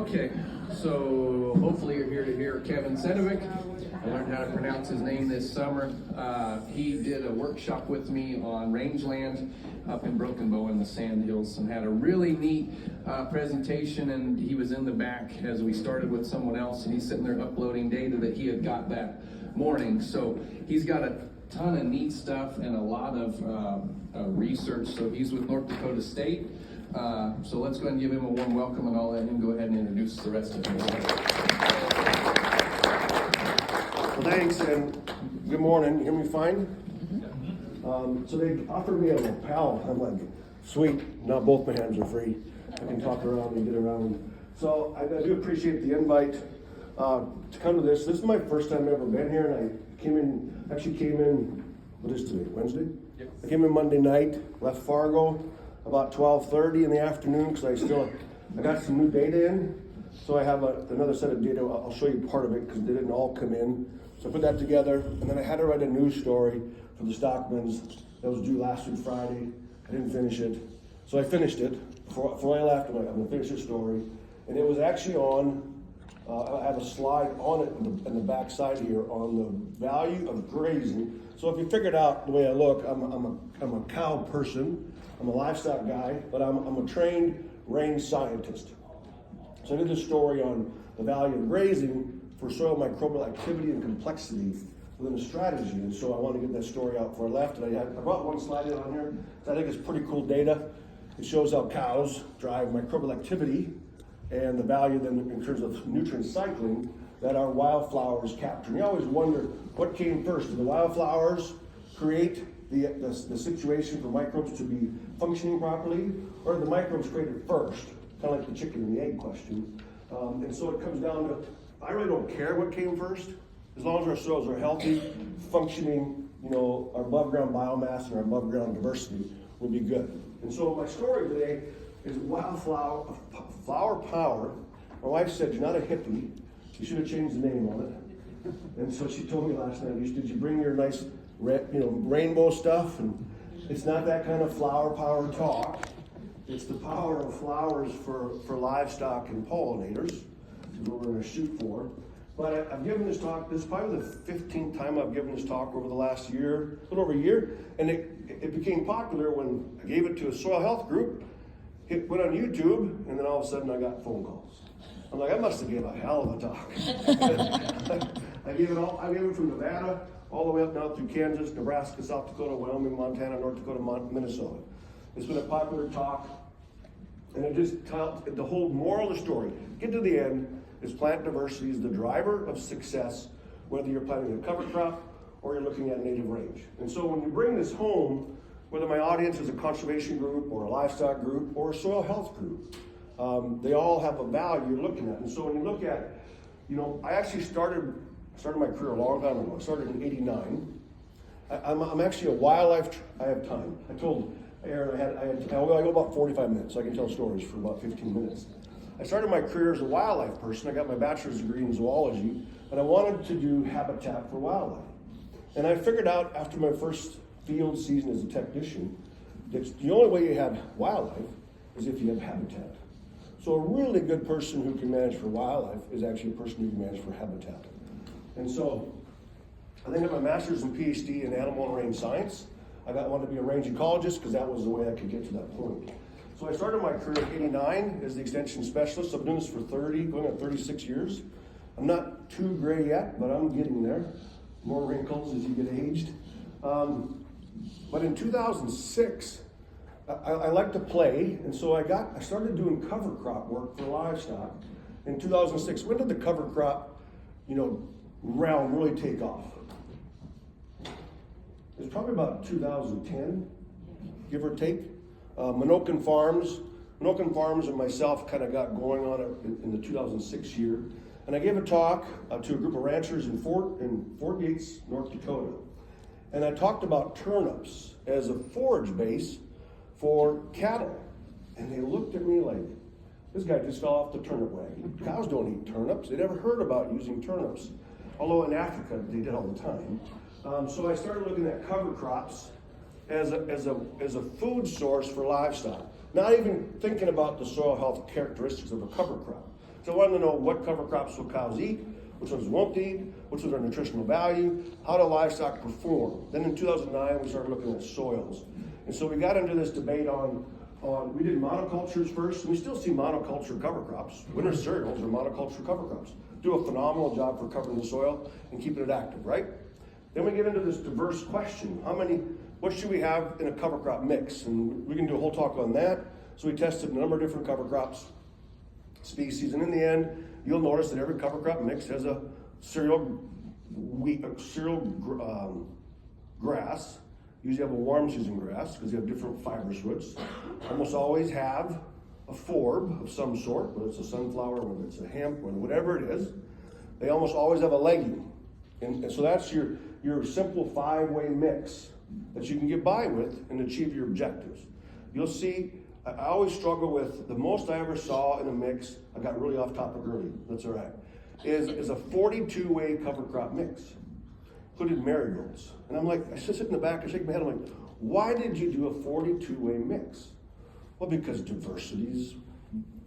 Okay, so hopefully you're here to hear Kevin Sedivec. I learned how to pronounce his name this summer. He did a workshop with me on rangeland up in Broken Bow in the Sand Hills and had a really neat presentation, and he was in the back as we started with someone else, and he's sitting there uploading data that he had got that morning. So he's got a ton of neat stuff and a lot of research. So he's with North Dakota State. So let's go ahead and give him a warm welcome, and I'll let him go ahead and introduce the rest of him. Well, thanks, and good morning. You hear me fine? So they offered me a lapel. I'm like, sweet, not both my hands are free. I can talk around and get around. So I do appreciate the invite to come to this. This is my first time I've ever been here, and I came in, what is today, Wednesday? Yep. I came in Monday night, left Fargo about 12:30 in the afternoon because I got some new data in. So I have another set of data. I'll show you part of it because they didn't all come in. So I put that together, and then I had to write a news story for the Stockmans that was due last week Friday. I didn't finish it. So I finished it before I left. I'm going to finish the story. And it was actually on, I have a slide on it in the back side here on the value of grazing. So if you figured out the way I look, I'm a cow person. I'm a livestock guy, but I'm a trained range scientist. So I did this story on the value of grazing for soil microbial activity and complexity within a strategy. And so I wanted to get that story out before I left. And I brought one slide in on here. So I think it's pretty cool data. It shows how cows drive microbial activity and the value then in terms of nutrient cycling that our wildflowers capture. And you always wonder what came first. Did the wildflowers create the situation for microbes to be functioning properly, or did the microbes create it first? Kind of like the chicken and the egg question. And so it comes down to, I really don't care what came first, as long as our soils are healthy, functioning, our above ground biomass and our above ground diversity will be good. And so my story today is flower power. My wife said, "You're not a hippie. You should have changed the name on it." And so she told me last night, "Did you bring your nice rainbow stuff?" And it's not that kind of flower power talk. It's the power of flowers for livestock and pollinators, is what we're going to shoot for. But I've given this talk, this is probably the 15th time I've given this talk over the last year, a little over a year, and it became popular when I gave it to a soil health group. It went on YouTube, and then all of a sudden I got phone calls. I'm like, I must have gave a hell of a talk. I gave it from Nevada all the way up now through Kansas, Nebraska, South Dakota, Wyoming, Montana, North Dakota, Minnesota. It's been a popular talk, and it just tells the whole moral of the story. Get to the end, is plant diversity is the driver of success, whether you're planting a cover crop or you're looking at native range. And so when you bring this home, whether my audience is a conservation group or a livestock group or a soil health group, they all have a value you're looking at. And so when you look at, I actually started my career a long time ago. I started in '89. I'm actually a wildlife. I have time. I told Aaron I go about 45 minutes, so I can tell stories for about 15 minutes. I started my career as a wildlife person. I got my bachelor's degree in zoology, and I wanted to do habitat for wildlife. And I figured out after my first field season as a technician that the only way you have wildlife is if you have habitat. So a really good person who can manage for wildlife is actually a person who can manage for habitat. And so I think I got my master's and PhD in animal and range science. I wanted to be a range ecologist because that was the way I could get to that point. So I started my career in '89 as the extension specialist. I've been doing this for going on 36 years. I'm not too gray yet, but I'm getting there. More wrinkles as you get aged. But in 2006, I like to play, and so I started doing cover crop work for livestock in 2006. When did the cover crop, realm really take off? It was probably about 2010, give or take. Minokan Farms and myself kind of got going on it in the 2006 year. And I gave a talk to a group of ranchers in Fort Yates, North Dakota. And I talked about turnips as a forage base for cattle. And they looked at me like, this guy just fell off the turnip wagon. Cows don't eat turnips. They never heard about using turnips. Although in Africa, they did all the time. So I started looking at cover crops as a food source for livestock. Not even thinking about the soil health characteristics of a cover crop. So I wanted to know what cover crops will cows eat, which ones won't eat, which ones are nutritional value, how do livestock perform. Then in 2009, we started looking at soils. And so we got into this debate on we did monocultures first, and we still see monoculture cover crops. Winter cereals are monoculture cover crops. Do a phenomenal job for covering the soil and keeping it active, right? Then we get into this diverse question. What should we have in a cover crop mix? And we can do a whole talk on that. So we tested a number of different cover crops species, and in the end, you'll notice that every cover crop mix has a cereal grass. Usually have a warm season grass because you have different fibrous roots. Almost always have a forb of some sort, whether it's a sunflower, whether it's a hemp, or whatever it is. They almost always have a legume. And so that's your simple 5-way mix that you can get by with and achieve your objectives. You'll see, I always struggle with, the most I ever saw in a mix, I got really off topic early, that's all right, is a 42-way cover crop mix. Included marigolds. And I'm like, I just sit in the back, I shake my head, I'm like, why did you do a 42-way mix? Well, because diversity is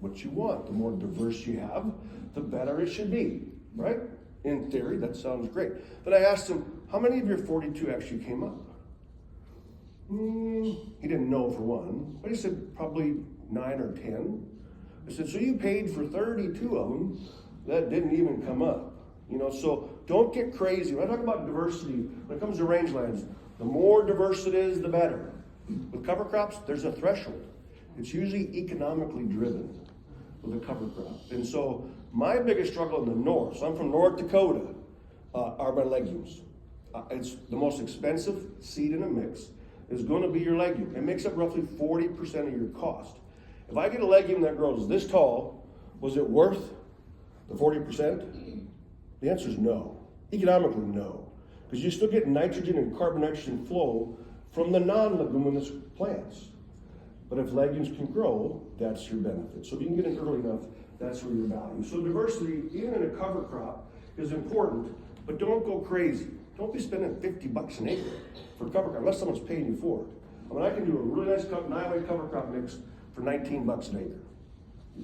what you want. The more diverse you have, the better it should be, right? In theory, that sounds great. But I asked him, how many of your 42 actually came up? He didn't know for one, but he said probably 9 or 10. I said, so you paid for 32 of them that didn't even come up. So don't get crazy. When I talk about diversity, when it comes to rangelands, the more diverse it is, the better. With cover crops, there's a threshold. It's usually economically driven with a cover crop. And so my biggest struggle in the north, so I'm from North Dakota, are my legumes. It's the most expensive seed in a mix is going to be your legume. It makes up roughly 40% of your cost. If I get a legume that grows this tall, was it worth the 40%? The answer is no. Economically, no. Because you still get nitrogen and carbon nitrogen flow from the non-leguminous plants. But if legumes can grow, that's your benefit. So if you can get in early enough, that's where your value. So diversity, even in a cover crop, is important, but don't go crazy. Don't be spending $50 an acre for cover crop, unless someone's paying you for it. I mean, I can do a really nice 9-way cover crop mix for $19 an acre.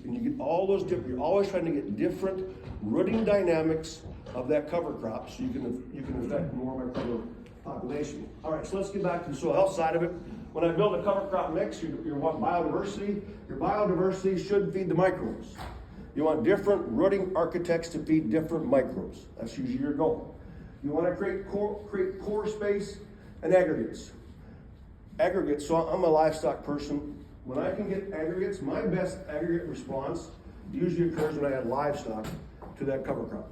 And you get all those different, you're always trying to get different rooting dynamics of that cover crop so you can affect more of our cover population. All right, so let's get back to the soil health side of it. When I build a cover crop mix, you want biodiversity. Your biodiversity should feed the microbes. You want different rooting architects to feed different microbes. That's usually your goal. You want to create pore space and aggregates. Aggregates, so I'm a livestock person. When I can get aggregates, my best aggregate response usually occurs when I add livestock to that cover crop.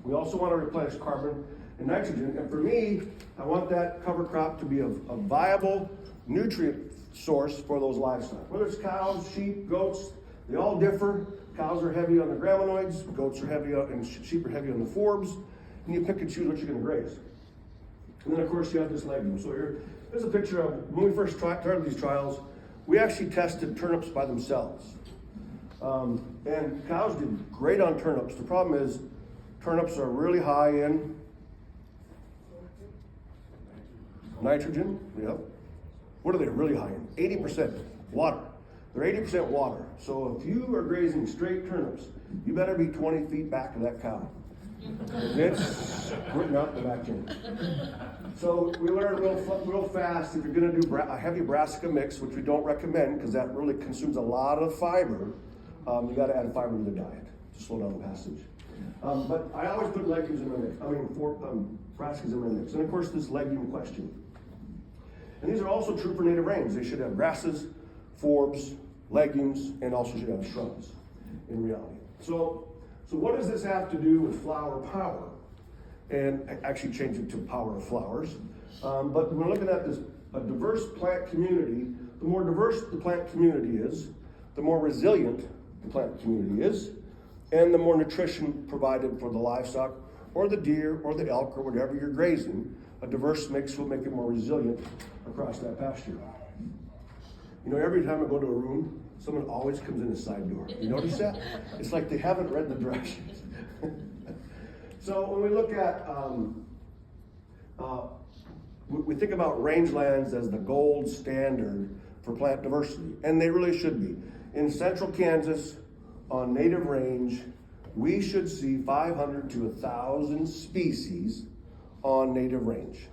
We also want to replenish carbon and nitrogen. And for me, I want that cover crop to be a viable nutrient source for those livestock. Whether it's cows, sheep, goats, they all differ. Cows are heavy on the graminoids, goats are heavy on, and sheep are heavy on the forbs. And you pick and choose what you're going to graze. And then, of course, you have this legume. So here's a picture of when we first started these trials. We actually tested turnips by themselves. And cows did great on turnips. The problem is turnips are really high in nitrogen. Yep. What are they really high in? 80% water. They're 80% water. So if you are grazing straight turnips, you better be 20 feet back of that cow. It's rooting out the back end. So we learned real fast, if you're going to do a heavy brassica mix, which we don't recommend because that really consumes a lot of fiber, you got to add fiber to the diet to slow down the passage. But I always put legumes in my mix. Brassicas in my mix. And of course, this legume question. And these are also true for native range. They should have grasses, forbs, legumes, and also should have shrubs in reality. So what does this have to do with flower power? And actually change it to power of flowers. But when we're looking at a diverse plant community, the more diverse the plant community is, the more resilient the plant community is, and the more nutrition provided for the livestock or the deer or the elk or whatever you're grazing. A diverse mix will make it more resilient across that pasture. You know, every time I go to a room, someone always comes in the side door. You notice that? It's like they haven't read the directions. So when we look at, we think about rangelands as the gold standard for plant diversity, and they really should be. In central Kansas, on native range, we should see 500 to 1,000 species on native range.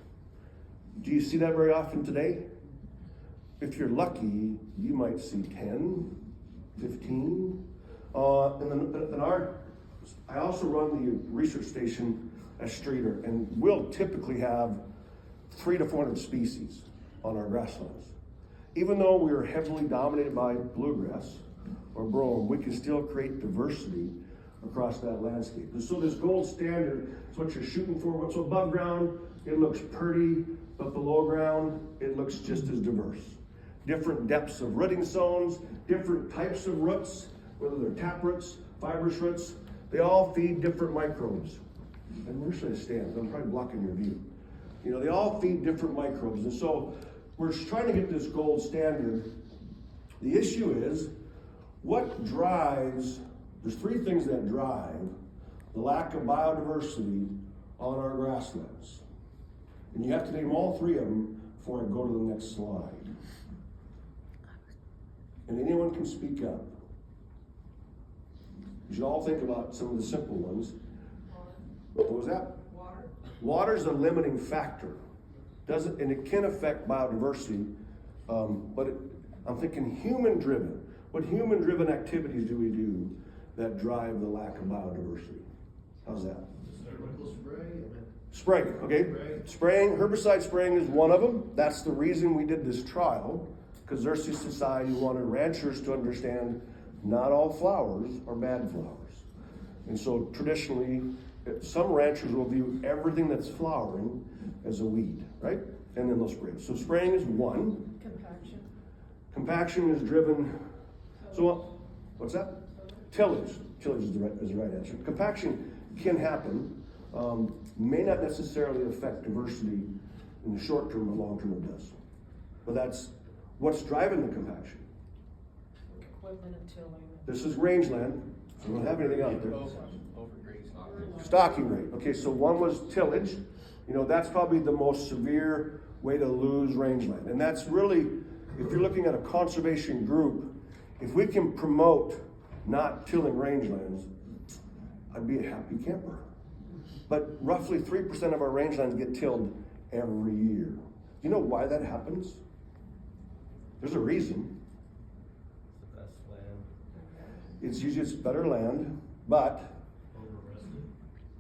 Do you see that very often today? If you're lucky, you might see 10, 15. I also run the research station at Streeter, and we'll typically have 300 to 400 species on our grasslands. Even though we are heavily dominated by bluegrass or brome, we can still create diversity across that landscape. And so this gold standard is what you're shooting for. So above ground, it looks pretty, but below ground, it looks just as diverse. Different depths of rooting zones, different types of roots, whether they're tap roots, fibrous roots, they all feed different microbes. And where should I stand? I'm probably blocking your view. You know, they all feed different microbes. And so we're trying to get this gold standard. The issue is, what drives, there's three things that drive the lack of biodiversity on our grasslands. And you have to name all three of them before I go to the next slide. And anyone can speak up. You should all think about some of the simple ones. What was that? Water. Water's a limiting factor. And it can affect biodiversity, but I'm thinking human-driven. What human-driven activities do we do that drive the lack of biodiversity? How's that? Spraying, okay. Spraying, herbicide spraying is one of them. That's the reason we did this trial, because Xerces Society wanted ranchers to understand not all flowers are bad flowers. And so traditionally, some ranchers will view everything that's flowering as a weed, right? And then they'll spray it. So spraying is one. Compaction. Compaction is driven, so what's that? Tillage. Tillage is the right answer. Compaction can happen, may not necessarily affect diversity in the short term, but long term it does. But that's what's driving the compaction. Equipment and tilling. This is rangeland, so we don't have anything out there. Stocking rate. Okay, so one was tillage. You know, that's probably the most severe way to lose rangeland. And that's really, if you're looking at a conservation group, if we can promote not tilling rangelands, I'd be a happy camper. But roughly 3% of our rangelands get tilled every year. You know why that happens? There's a reason. The best land. It's usually better land, but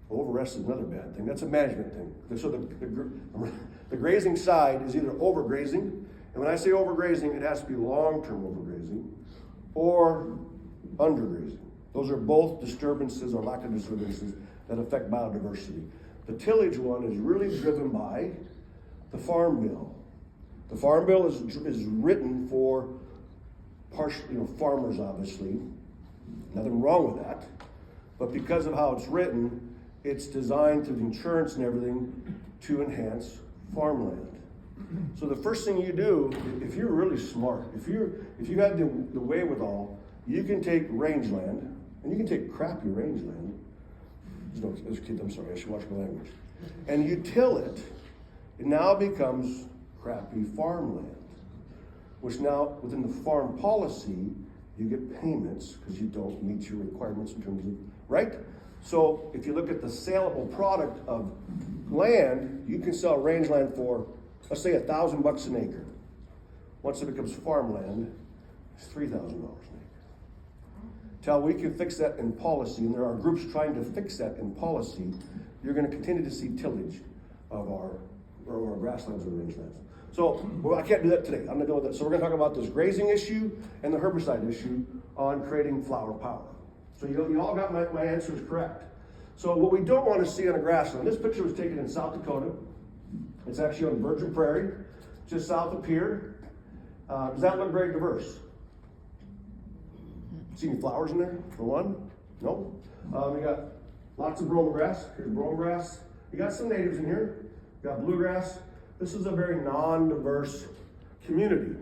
overrest is another bad thing. That's a management thing. So the grazing side is either overgrazing, and when I say overgrazing, it has to be long-term overgrazing, or undergrazing. Those are both disturbances or lack of disturbances that affect biodiversity. The tillage one is really driven by the Farm Bill. The Farm Bill is written for farmers, obviously. Nothing wrong with that. But because of how it's written, it's designed through insurance and everything to enhance farmland. So the first thing you do, if you're really smart, if you have the wherewithal, you can take rangeland, and you can take crappy rangeland. There's kids, I'm sorry, I should watch my language. And you till it, it now becomes crappy farmland, which now within the farm policy, you get payments because you don't meet your requirements in terms of, right? So if you look at the saleable product of land, you can sell rangeland for, let's say, $1,000 an acre. Once it becomes farmland, it's $3,000 an acre. Till we can fix that in policy, and there are groups trying to fix that in policy, you're going to continue to see tillage of our grasslands or rangelands. So, well, I can't do that today. I'm not doing that. So we're going to talk about this grazing issue and the herbicide issue on creating flower power. So you all got my answers correct. So what we don't want to see on a grassland, this picture was taken in South Dakota. It's actually on Virgin Prairie, just south of here. Does that look very diverse? See any flowers in there, for one? No. We got lots of brome grass. Here's brome grass. You got some natives in here. You got bluegrass. This is a very non-diverse community.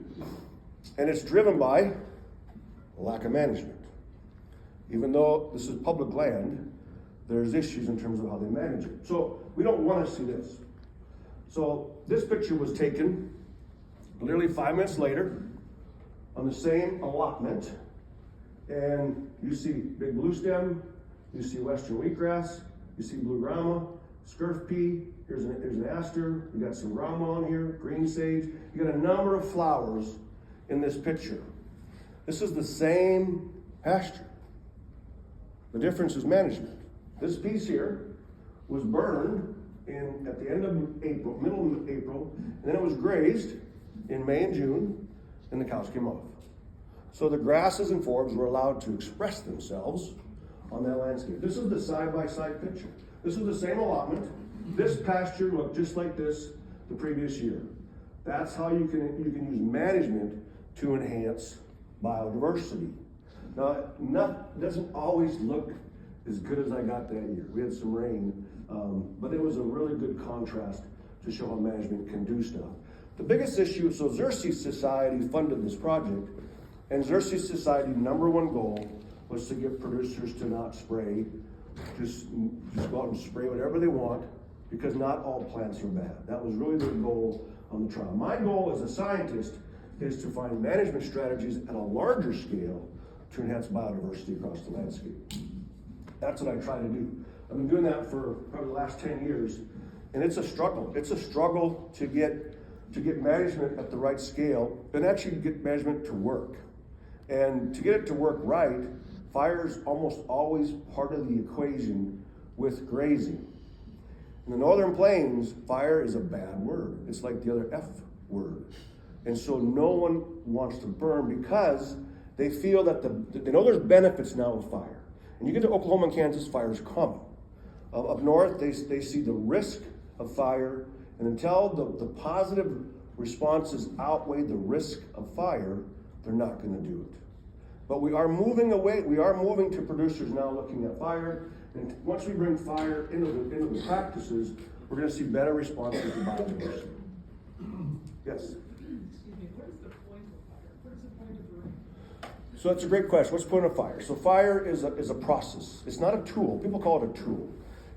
And it's driven by a lack of management. Even though this is public land, there's issues in terms of how they manage it. So we don't want to see this. So this picture was taken literally 5 minutes later on the same allotment And you see big blue stem, you see western wheatgrass, you see blue grama, scurf pea, here's an aster, you got some grama on here, green sage, you got a number of flowers in this picture. This is the same pasture. The difference is management. This piece here was burned at the end of April, middle of April, and then it was grazed in May and June, and the cows came off. So the grasses and forbs were allowed to express themselves on that landscape. This is the side-by-side picture. This is the same allotment. This pasture looked just like this the previous year. That's how you can use management to enhance biodiversity. Now, it doesn't always look as good as I got that year. We had some rain, but it was a really good contrast to show how management can do stuff. The biggest issue, so Xerces Society funded this project, and Xerces Society's number one goal was to get producers to not spray, just go out and spray whatever they want, because not all plants are bad. That was really their goal on the trial. My goal as a scientist is to find management strategies at a larger scale to enhance biodiversity across the landscape. That's what I try to do. I've been doing that for probably the last 10 years, and it's a struggle. It's a struggle to get management at the right scale and actually get management to work. And to get it to work right, fire is almost always part of the equation with grazing. In the Northern Plains, fire is a bad word. It's like the other F word. And so no one wants to burn because they feel that they know there's benefits now of fire. And you get to Oklahoma and Kansas, fire is common. Up north, they see the risk of fire, and until the positive responses outweigh the risk of fire, they're not going to do it. But we are moving away. We are moving to producers now looking at fire. And once we bring fire into the practices, we're going to see better responses to biodiversity. Yes? Excuse me, what is the point of fire? What is the point of burning? So that's a great question. What's the point of fire? So fire is a process. It's not a tool. People call it a tool.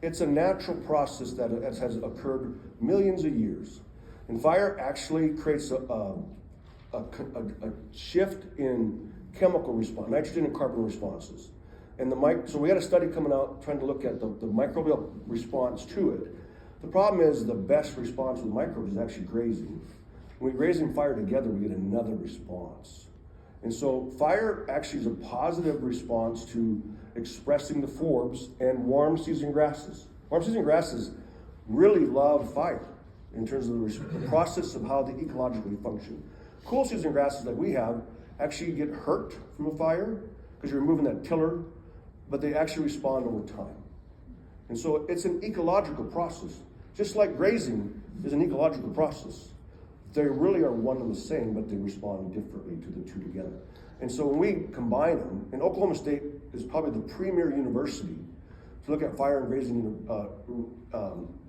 It's a natural process that has occurred millions of years. And fire actually creates a shift in chemical response, nitrogen and carbon responses. And so we had a study coming out trying to look at the microbial response to it. The problem is the best response with microbes is actually grazing. When we graze and fire together, we get another response. And so fire actually is a positive response to expressing the forbs and warm season grasses. Warm season grasses really love fire in terms of the process of how they ecologically function. Cool season grasses that we have actually get hurt from a fire because you're removing that tiller, but they actually respond over time. And so it's an ecological process. Just like grazing is an ecological process. They really are one and the same, but they respond differently to the two together. And so when we combine them, and Oklahoma State is probably the premier university to look at fire and grazing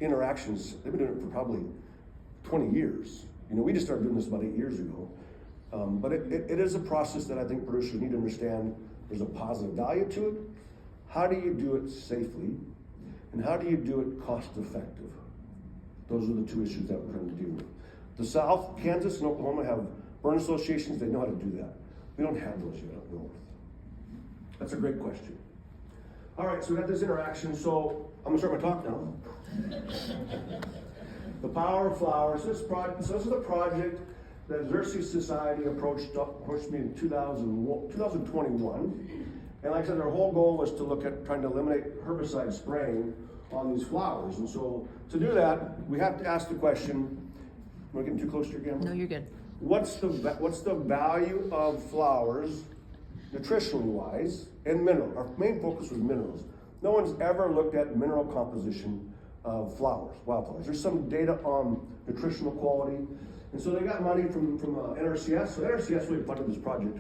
interactions. They've been doing it for probably 20 years. We just started doing this about 8 years ago. But it is a process that I think producers need to understand. There's a positive value to it. How do you do it safely? And how do you do it cost effective? Those are the two issues that we're trying to deal with. The South, Kansas and Oklahoma have burn associations. They know how to do that. We don't have those yet up north. That's a great question. All right, so we got this interaction. So I'm gonna start my talk now. The power of flowers. So this is a project that Xerces Society approached me in 2021. And like I said, their whole goal was to look at trying to eliminate herbicide spraying on these flowers. And so to do that, we have to ask the question, am I getting too close to your camera? No, you're good. What's the value of flowers, nutritionally wise, and mineral? Our main focus was minerals. No one's ever looked at mineral composition of flowers, wildflowers. There's some data on nutritional quality. And so they got money from NRCS. So NRCS really funded this project.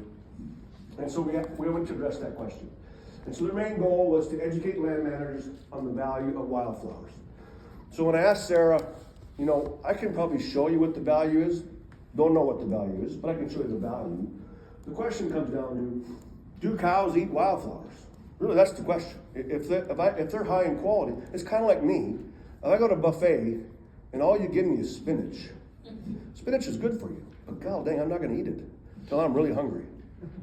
And so we went to address that question. And so their main goal was to educate land managers on the value of wildflowers. So when I asked Sarah, I can probably show you what the value is. Don't know what the value is, but I can show you the value. The question comes down to, do cows eat wildflowers? Really, that's the question. If they're high in quality, it's kind of like me. If I go to a buffet and all you give me is spinach, spinach is good for you, but god dang, I'm not going to eat it until I'm really hungry.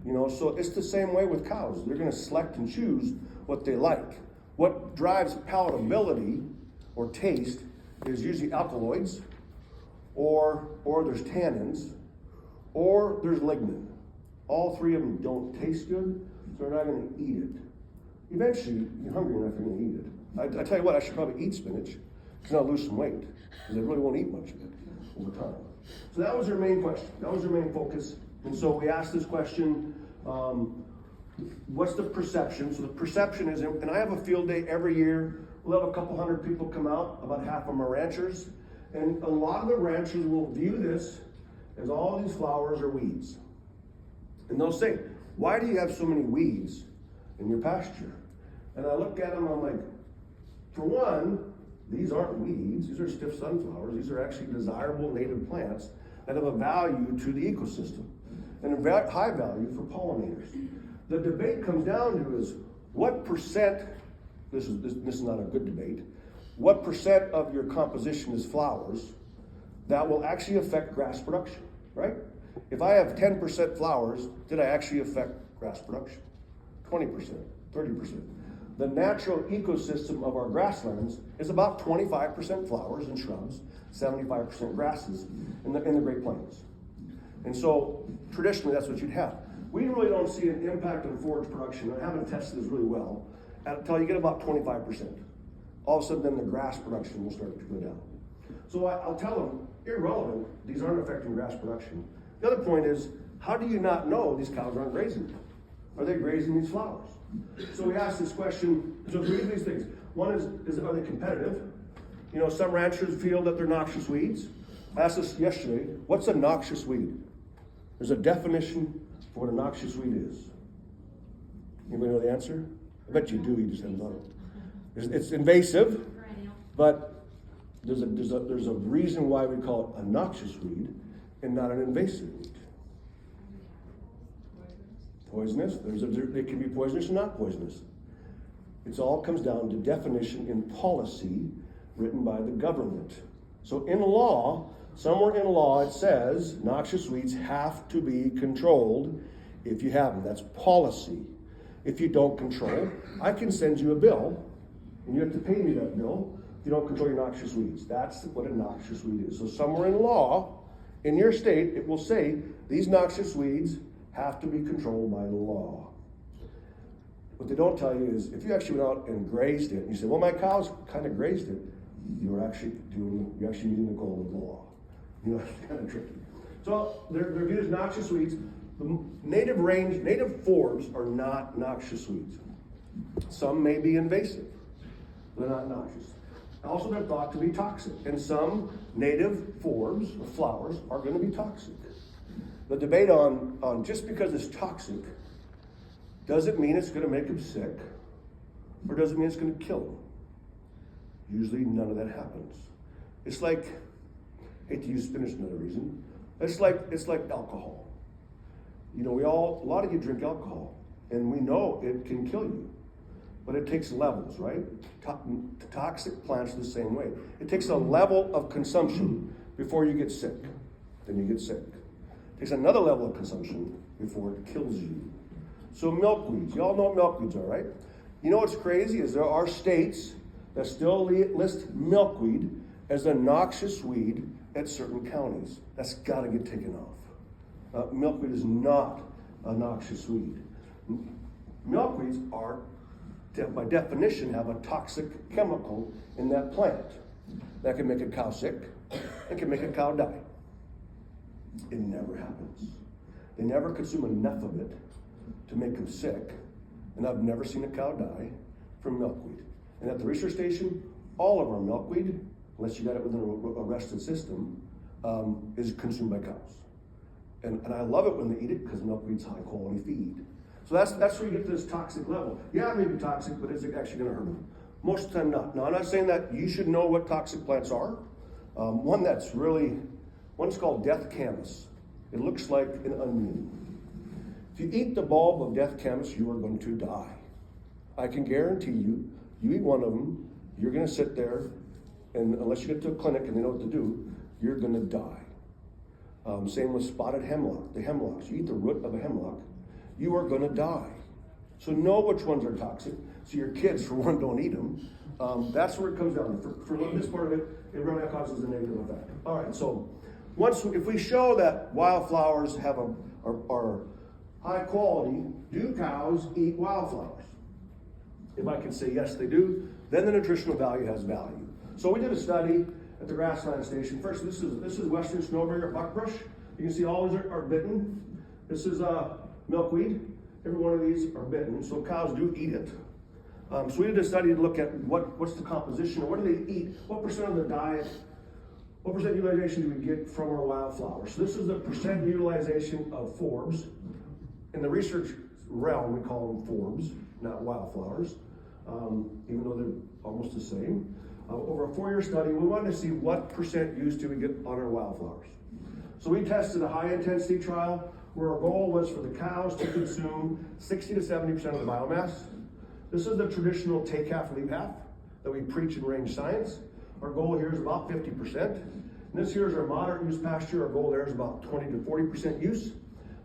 You know, so it's the same way with cows. They're going to select and choose what they like. What drives palatability or taste is usually alkaloids, or there's tannins, or there's lignin. All three of them don't taste good, so they're not going to eat it. Eventually, you're hungry enough, you're going to eat it. I tell you what, I should probably eat spinach because I'll lose some weight, because I really won't eat much of it over time. So that was their main question. That was their main focus. And so we asked this question, what's the perception? So the perception is, and I have a field day every year. We'll have a couple hundred people come out, about half of them are ranchers. And a lot of the ranchers will view this as all these flowers are weeds. And they'll say, why do you have so many weeds in your pasture? And I look at them, I'm like, for one, these aren't weeds, these are stiff sunflowers. These are actually desirable native plants that have a value to the ecosystem and a high value for pollinators. The debate comes down to is what percent, this is not a good debate, what percent of your composition is flowers that will actually affect grass production, right? If I have 10% flowers, did I actually affect grass production? 20%, 30%. The natural ecosystem of our grasslands is about 25% flowers and shrubs, 75% grasses in the Great Plains. And so traditionally that's what you'd have. We really don't see an impact on forage production. I haven't tested this really well until you get about 25%. All of a sudden then the grass production will start to go down. So I'll tell them, irrelevant, these aren't affecting grass production. The other point is, how do you not know these cows aren't grazing? Are they grazing these flowers? So we asked this question, so three of these things. One is are they competitive? You know, some ranchers feel that they're noxious weeds. I asked this yesterday, what's a noxious weed? There's a definition for what a noxious weed is. Anybody know the answer? I bet you do, you just haven't done it. It's invasive, but there's a reason why we call it a noxious weed and not an invasive weed. Poisonous, they can be poisonous or not poisonous. It all comes down to definition in policy written by the government. So in law, somewhere in law it says noxious weeds have to be controlled if you have them. That's policy. If you don't control, I can send you a bill and you have to pay me that bill if you don't control your noxious weeds. That's what a noxious weed is. So somewhere in law, in your state, it will say these noxious weeds have to be controlled by the law. What they don't tell you is if you actually went out and grazed it, and you say, well, my cows kind of grazed it, you're actually using the goal of the law. You know, it's kind of tricky. So they're viewed as noxious weeds. The native forbs are not noxious weeds. Some may be invasive. They're not noxious. Also, they're thought to be toxic. And some native forbs, or flowers, are going to be toxic. The debate on just because it's toxic, does it mean it's going to make them sick? Or does it mean it's going to kill them? Usually none of that happens. It's like, I hate to use spinach for another reason, it's like alcohol. You know, a lot of you drink alcohol, and we know it can kill you. But it takes levels, right? Toxic plants are the same way. It takes a level of consumption before you get sick. Then you get sick. It takes another level of consumption before it kills you. So milkweeds, you all know what milkweeds are, right? You know what's crazy is there are states that still list milkweed as a noxious weed at certain counties. That's got to get taken off. Milkweed is not a noxious weed. Milkweeds are, by definition, have a toxic chemical in that plant that can make a cow sick and can make a cow die. It never happens. They never consume enough of it to make them sick, and I've never seen a cow die from milkweed. And at the research station, all of our milkweed, unless you got it within a rested system, is consumed by cows. And I love it when they eat it because milkweed's high quality feed. So that's where you get to this toxic level. Yeah, it may be toxic, but is it actually going to hurt them? Most of the time not. Now, I'm not saying that you should know what toxic plants are. One's called death camas. It looks like an onion. If you eat the bulb of death camas, you are going to die. I can guarantee you, you eat one of them, you're going to sit there, and unless you get to a clinic and they know what to do, you're going to die. Same with spotted hemlock, the hemlocks. You eat the root of a hemlock, you are gonna die. So know which ones are toxic, so your kids, for one, don't eat them. That's where it comes down to. For this part of it, it really causes a negative effect. All right, so if we show that wildflowers are high quality, do cows eat wildflowers? If I can say yes, they do, then the nutritional value has value. So we did a study at the grassland station. First, this is western snowberry buckbrush. You can see all these are bitten. This is milkweed. Every one of these are bitten, so cows do eat it. So we did a study to look at what's the composition, or what do they eat? What percent of the diet, what percent utilization do we get from our wildflowers? So this is the percent utilization of forbs. In the research realm, we call them forbs, not wildflowers, even though they're almost the same. Over a 4-year study, we wanted to see what percent use do we get on our wildflowers. So we tested a high intensity trial where our goal was for the cows to consume 60 to 70% of the biomass. This is the traditional take half, leave half that we preach in range science. Our goal here is about 50%. And this here is our moderate use pasture. Our goal there is about 20 to 40% use.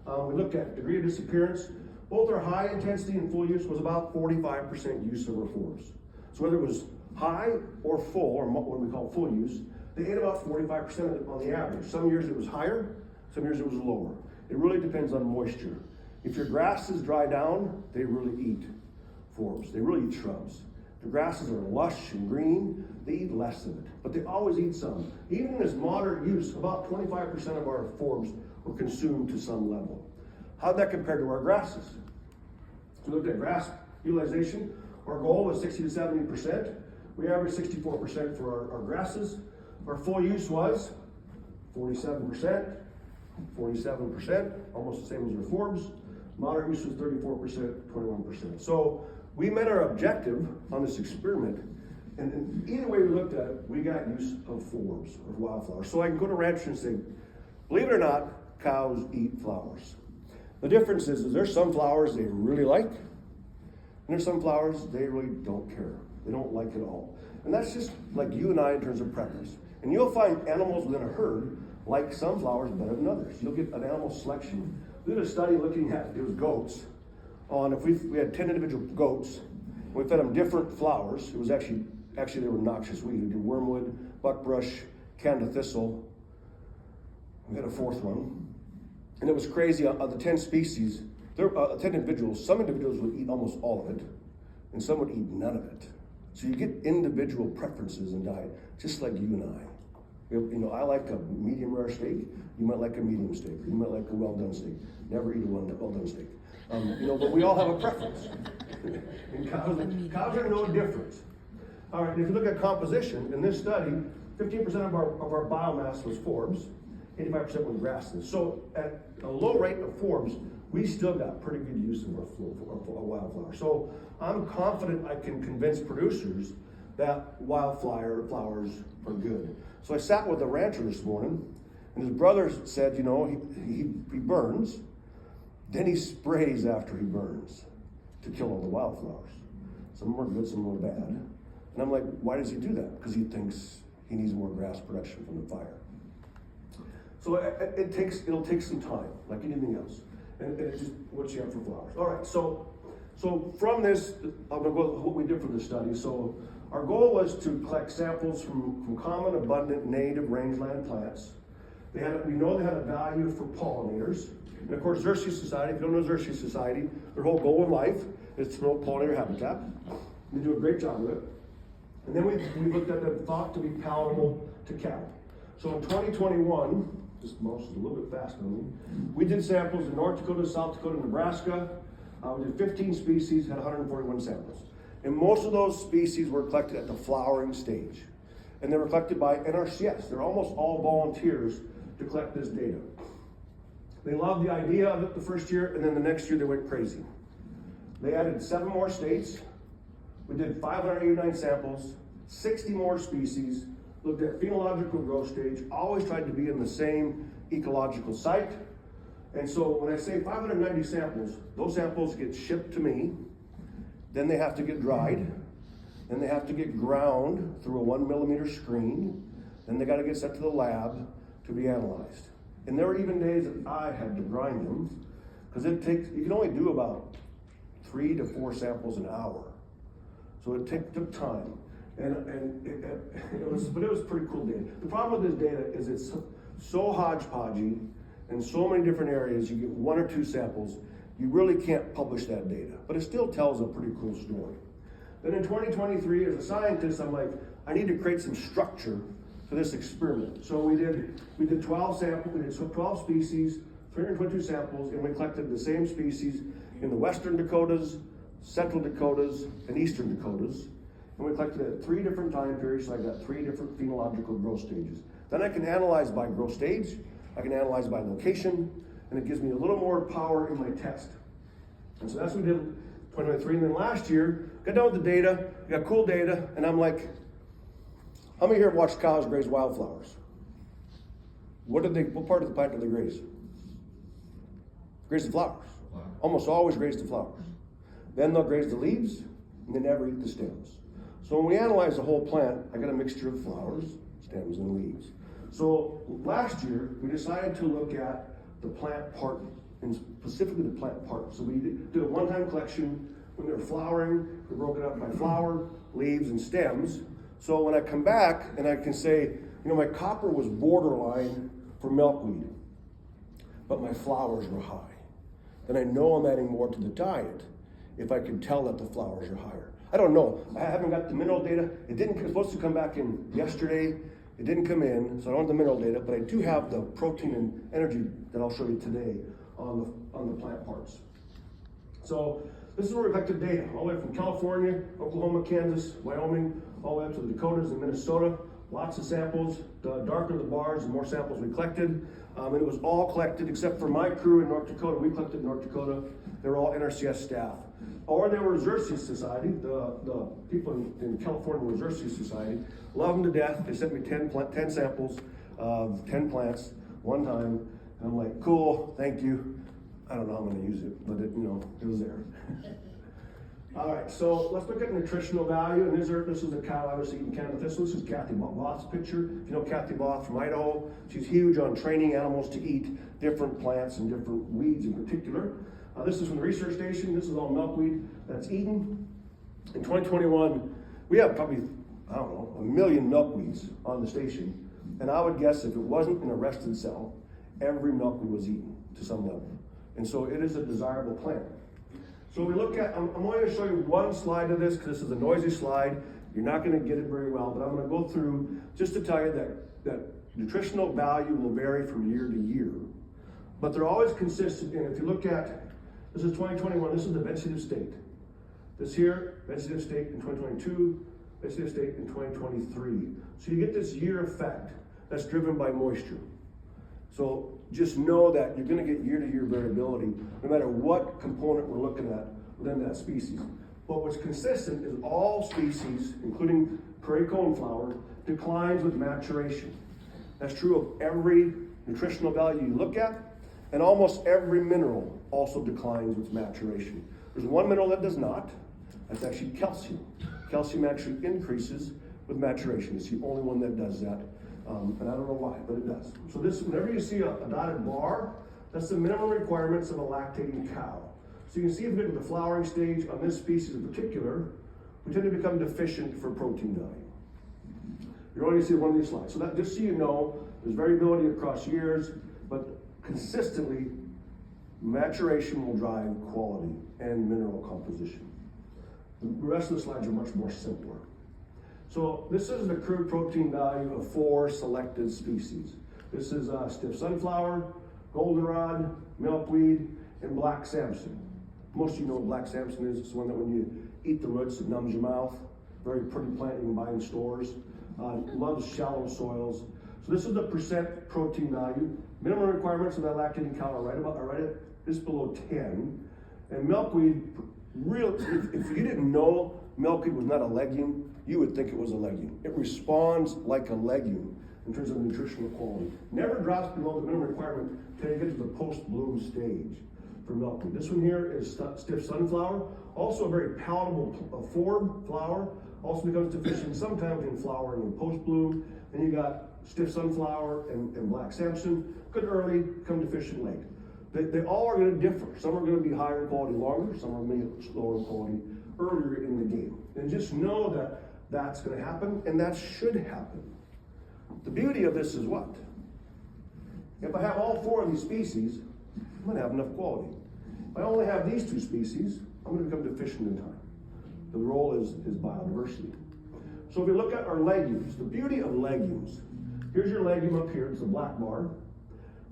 We looked at degree of disappearance. Both our high intensity and full use was about 45% use of our forbs. So whether it was high or full, or what we call full use, they ate about 45% of it on the average. Some years it was higher, some years it was lower. It really depends on moisture. If your grasses dry down, they really eat forbs. They really eat shrubs. The grasses are lush and green, they eat less of it, but they always eat some. Even in this moderate use, about 25% of our forbs were consumed to some level. How'd that compare to our grasses? So we looked at grass utilization. Our goal was 60 to 70%. We averaged 64% for our grasses. Our full use was 47%, 47%, almost the same as our forbs. Moderate use was 34%, 21%. So we met our objective on this experiment, and either way we looked at it, we got use of forbs, of wildflowers. So I can go to ranchers and say, believe it or not, cows eat flowers. The difference is there's some flowers they really like, and there's some flowers they really don't care. They don't like it all. And that's just like you and I in terms of preference. And you'll find animals within a herd like some flowers better than others. You'll get an animal selection. We did a study looking at, it was goats, on if we had 10 individual goats, and we fed them different flowers. It was actually they were noxious weed. We did wormwood, buckbrush, Canada thistle. We had a fourth one. And it was crazy, of the 10 species, 10 individuals, some individuals would eat almost all of it, and some would eat none of it. So you get individual preferences in diet, just like you and I. You know, I like a medium rare steak. You might like a medium steak. You might like a well done steak. Never eat a well done steak. But we all have a preference. And cows are no different. All right, if you look at composition, in this study, 15% of our biomass was forbs, 85% was grasses. So at a low rate of forbs, we still got pretty good use of our wildflower. So I'm confident I can convince producers that wildflowers are good. So I sat with a rancher this morning, and his brother said, you know, he burns, then he sprays after he burns to kill all the wildflowers. Some are good, some are bad. And I'm like, why does he do that? Because he thinks he needs more grass production from the fire. So it'll take some time, like anything else. And it's just what you have for flowers. All right, so from this, I'm gonna go with what we did for the study. So our goal was to collect samples from common, abundant, native rangeland plants. We know they had a value for pollinators. And of course, Xerces Society, if you don't know Xerces Society, their whole goal in life is to promote pollinator habitat. They do a great job with it. And then we looked at them thought to be palatable to cattle. So in 2021, this mouse is a little bit fast on me, we did samples in North Dakota, South Dakota, Nebraska. We did 15 species, had 141 samples. And most of those species were collected at the flowering stage. And they were collected by NRCS. They're almost all volunteers to collect this data. They loved the idea of it the first year, and then the next year they went crazy. They added 7 more states. We did 589 samples, 60 more species, looked at phenological growth stage, always tried to be in the same ecological site. And so when I say 590 samples, those samples get shipped to me, then they have to get dried, then they have to get ground through a 1 millimeter screen, then they gotta get sent to the lab to be analyzed. And there were even days that I had to grind them Because you can only do about 3 to 4 samples an hour. So it took time. And it was pretty cool data. The problem with this data is it's so hodgepodgey in so many different areas. You get 1 or 2 samples, you really can't publish that data, but it still tells a pretty cool story. Then in 2023, as a scientist, I'm like, I need to create some structure for this experiment. So we did 12 samples, we did 12 species, 322 samples, and we collected the same species in the Western Dakotas, Central Dakotas, and Eastern Dakotas. And we collected it at 3 different time periods, so I got 3 different phenological growth stages. Then I can analyze by growth stage, I can analyze by location, and it gives me a little more power in my test. And so that's what we did in 2023. And then last year, got done with the data, got cool data, and I'm like, how many here have watched cows graze wildflowers? What part of the plant do they graze? Graze the flowers. Almost always graze the flowers. Then they'll graze the leaves, and they never eat the stems. So when we analyze the whole plant, I got a mixture of flowers, stems, and leaves. So last year, we decided to look at the plant part, and specifically the plant part. So we did a one-time collection. When they were flowering, we broke it up by flower, leaves, and stems. So when I come back and I can say, my copper was borderline for milkweed, but my flowers were high. Then I know I'm adding more to the diet if I can tell that the flowers are higher. I don't know. I haven't got the mineral data. It was supposed to come back in yesterday. It didn't come in, so I don't have the mineral data, but I do have the protein and energy that I'll show you today on the plant parts. So this is where we collected data, all the way from California, Oklahoma, Kansas, Wyoming, all the way up to the Dakotas and Minnesota. Lots of samples. The darker the bars, the more samples we collected. And it was all collected except for my crew in North Dakota. We collected in North Dakota. They were all NRCS staff. Or they were Xerces Society. The people in California were Xerces Society. Love them to death. They sent me 10 samples of 10 plants one time. And I'm like, cool, thank you. I don't know how I'm going to use it, but it was there. All right, so let's look at nutritional value. And this is a cow I was eating Canada thistle. This is Kathy Both's picture. If you know Kathy Both from Idaho, she's huge on training animals to eat different plants and different weeds in particular. This is from the research station. This is all milkweed that's eaten. In 2021, we have probably, 1 million milkweeds on the station. And I would guess if it wasn't an arrested cell, every milkweed was eaten to some level. And so it is a desirable plant. So we look at, I'm only going to show you one slide of this because this is a noisy slide. You're not going to get it very well, but I'm going to go through just to tell you that nutritional value will vary from year to year. But they're always consistent. And if you look at, this is 2021, this is the vegetative state. This here, vegetative state in 2022, vegetative state in 2023. So you get this year effect that's driven by moisture. So just know that you're going to get year-to-year variability no matter what component we're looking at within that species. But what's consistent is all species, including prairie coneflower, declines with maturation. That's true of every nutritional value you look at, and almost every mineral also declines with maturation. There's one mineral that does not. That's actually calcium. Calcium actually increases with maturation. It's the only one that does that. And I don't know why, but it does. So this, whenever you see a dotted bar, that's the minimum requirements of a lactating cow. So you can see if we get to the flowering stage on this species in particular, we tend to become deficient for protein value. You're only going to see one of these slides. So that, just so you know, there's variability across years, but consistently, maturation will drive quality and mineral composition. The rest of the slides are much more simpler. So this is the crude protein value of 4 selected species. This is stiff sunflower, goldenrod, milkweed, and black Samson. Most of you know what black Samson is. It's the one that when you eat the roots, it numbs your mouth. Very pretty plant you can buy in stores. Loves shallow soils. So this is the percent protein value. Minimum requirements of that lactating cow are right at just below 10. And milkweed, if you didn't know milkweed was not a legume, you would think it was a legume. It responds like a legume in terms of nutritional quality. Never drops below the minimum requirement until you get to the post-bloom stage for milkweed. This one here is stiff sunflower, also a very palatable form flower, also becomes deficient sometimes in flowering and post-bloom. Then you got stiff sunflower and black Samson, good early, become deficient late. They all are going to differ. Some are going to be higher in quality longer, some are going to be lower in quality earlier in the game. And just know that that's going to happen, and that should happen. The beauty of this is what? If I have all 4 of these species, I'm going to have enough quality. If I only have these 2 species, I'm going to become deficient in time. The role is biodiversity. So if we look at our legumes, the beauty of legumes, here's your legume up here, it's a black bar.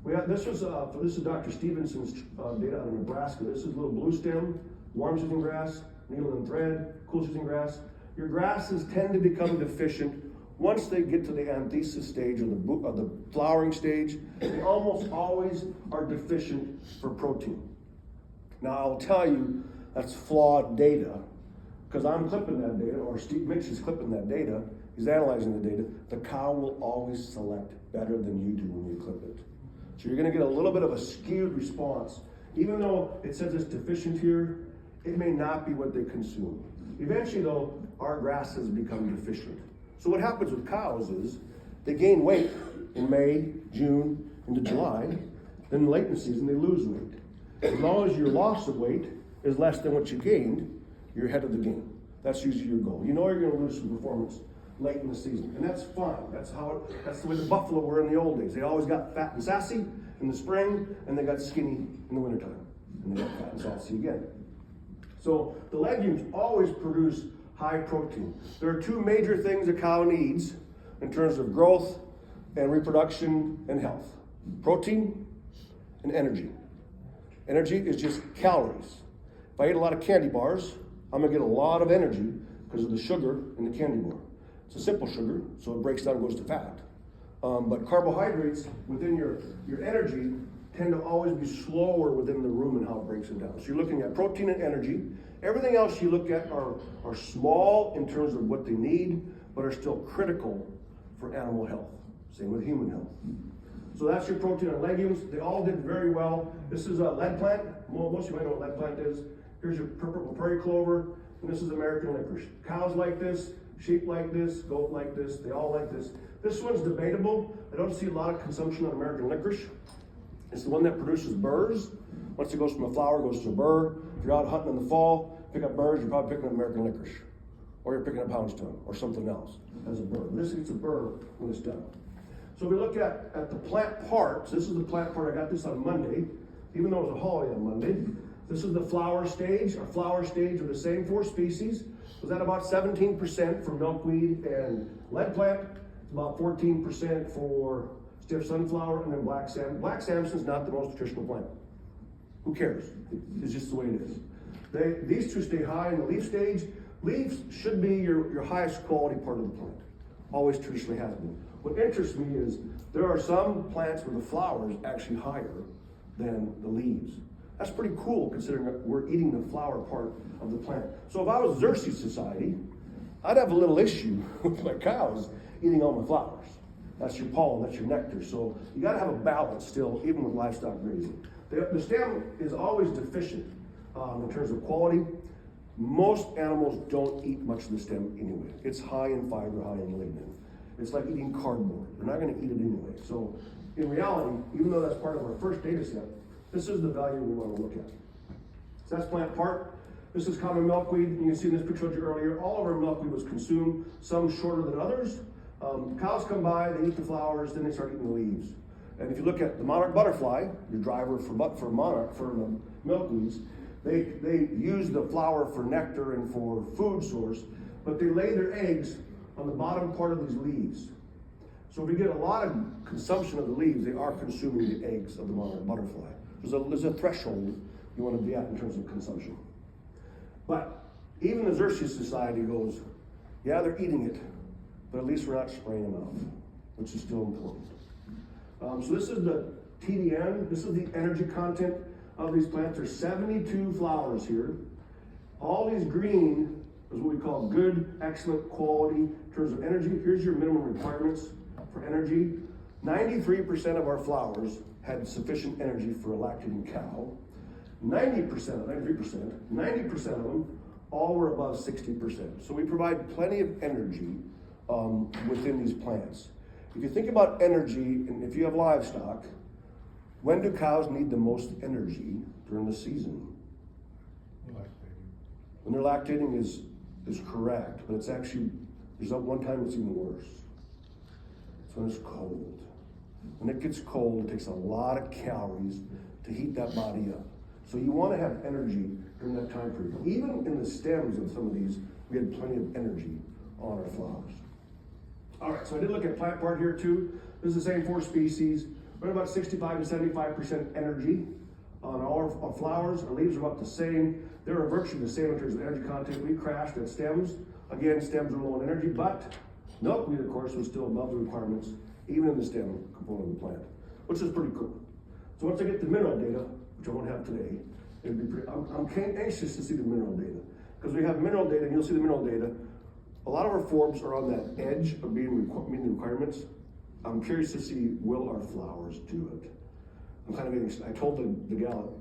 This is Dr. Stevenson's data out of Nebraska. This is little blue stem, warm season grass, needle and thread, cool season grass. Your grasses tend to become deficient once they get to the anthesis stage or the flowering stage. They almost always are deficient for protein. Now I'll tell you that's flawed data because I'm clipping that data, or Steve Mitch is clipping that data. He's analyzing the data. The cow will always select better than you do when you clip it. So you're going to get a little bit of a skewed response. Even though it says it's deficient here, it may not be what they consume. Eventually though, our grasses become deficient. So what happens with cows is they gain weight in May, June, into July. Then late in the season, they lose weight. As long as your loss of weight is less than what you gained, you're ahead of the game. That's usually your goal. You know you're going to lose some performance late in the season, and that's fine. That's the way the buffalo were in the old days. They always got fat and sassy in the spring, and they got skinny in the wintertime, and they got fat and sassy again. So the legumes always produce high protein. There are 2 major things a cow needs in terms of growth and reproduction and health: protein and energy. Energy is just calories. If I eat a lot of candy bars, I'm gonna get a lot of energy because of the sugar in the candy bar. It's a simple sugar, so it breaks down and goes to fat. But carbohydrates within your energy tend to always be slower within the rumen how it breaks it down. So you're looking at protein and energy. Everything else you look at are small in terms of what they need, but are still critical for animal health. Same with human health. So that's your protein and legumes. They all did very well. This is a lead plant. Most of you might know what lead plant is. Here's your purple prairie clover, and this is American licorice. Cows like this, sheep like this, goat like this, they all like this. This one's debatable. I don't see a lot of consumption of American licorice. It's the one that produces burrs. Once it goes from a flower, it goes to a burr. If you're out hunting in the fall, pick up burrs, you're probably picking up American licorice. Or you're picking up poundstone or something else as a burr. This is a burr when it's done. So we look at the plant parts. This is the plant part. I got this on Monday, even though it was a holiday on Monday. This is the flower stage. Our flower stage are the same 4 species. Was that about 17% for milkweed and lead plant? It's about 14% for stiff sunflower, and then black Sam. Black Samson's not the most nutritional plant. Who cares? It's just the way it is. These 2 stay high in the leaf stage. Leaves should be your highest quality part of the plant. Always traditionally has been. What interests me is there are some plants where the flower is actually higher than the leaves. That's pretty cool considering that we're eating the flower part of the plant. So if I was Xerces Society, I'd have a little issue with my cows eating all my flowers. That's your pollen, that's your nectar. So you gotta have a balance still, even with livestock grazing. The stem is always deficient in terms of quality. Most animals don't eat much of the stem anyway. It's high in fiber, high in lignin. It's like eating cardboard. They're not gonna eat it anyway. So in reality, even though that's part of our first data set, this is the value we want to look at. So that's plant part. This is common milkweed. You can see in this picture I showed you earlier, all of our milkweed was consumed, some shorter than others. Cows come by, they eat the flowers, then they start eating the leaves. And if you look at the monarch butterfly, your driver for milkweeds, they use the flower for nectar and for food source, but they lay their eggs on the bottom part of these leaves. So if we get a lot of consumption of the leaves, they are consuming the eggs of the monarch butterfly. There's a threshold you want to be at in terms of consumption. But even the Xerces Society goes, yeah, they're eating it, but at least we're not spraying them out, which is still important. So this is the TDN. This is the energy content of these plants. There's 72 flowers here. All these green is what we call good, excellent quality in terms of energy. Here's your minimum requirements for energy. 93% of our flowers had sufficient energy for a lactating cow. 90% of them all were above 60%. So we provide plenty of energy within these plants. If you think about energy, and if you have livestock, When do cows need the most energy during the season? When they're lactating is correct, but it's actually, there's one time it's even worse. It's when it's cold. When it gets cold, it takes a lot of calories to heat that body up. So you want to have energy during that time period. Even in the stems of some of these, we had plenty of energy on our flowers. All right, so I did look at plant part here too. This is the same 4 species. We're at about 65 to 75% energy on all our flowers. Our leaves are about the same. They're virtually the same in terms of energy content. We crashed at stems. Again, stems are low in energy, but milkweed, of course, was still above the requirements, even in the stem component of the plant, which is pretty cool. So once I get the mineral data, which I won't have today, it'd be pretty, I'm anxious to see the mineral data, because we have mineral data, and you'll see the mineral data. A lot of our forbs are on that edge of meeting the requirements. I'm curious to see, will our flowers do it? I'm kind of getting, I told the gal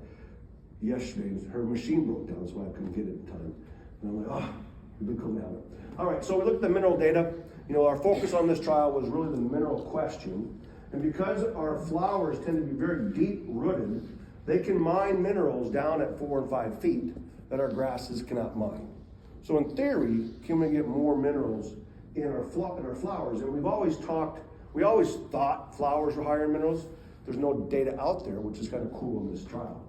yesterday, her machine broke down, so I couldn't get it in time. And I'm like, oh, it'd be cool to have it. All right, so we looked at the mineral data. You know, our focus on this trial was really the mineral question. And because our flowers tend to be very deep rooted, they can mine minerals down at 4 and 5 feet that our grasses cannot mine. So in theory, can we get more minerals in our flowers? And we always thought flowers were higher in minerals. There's no data out there, which is kind of cool in this trial.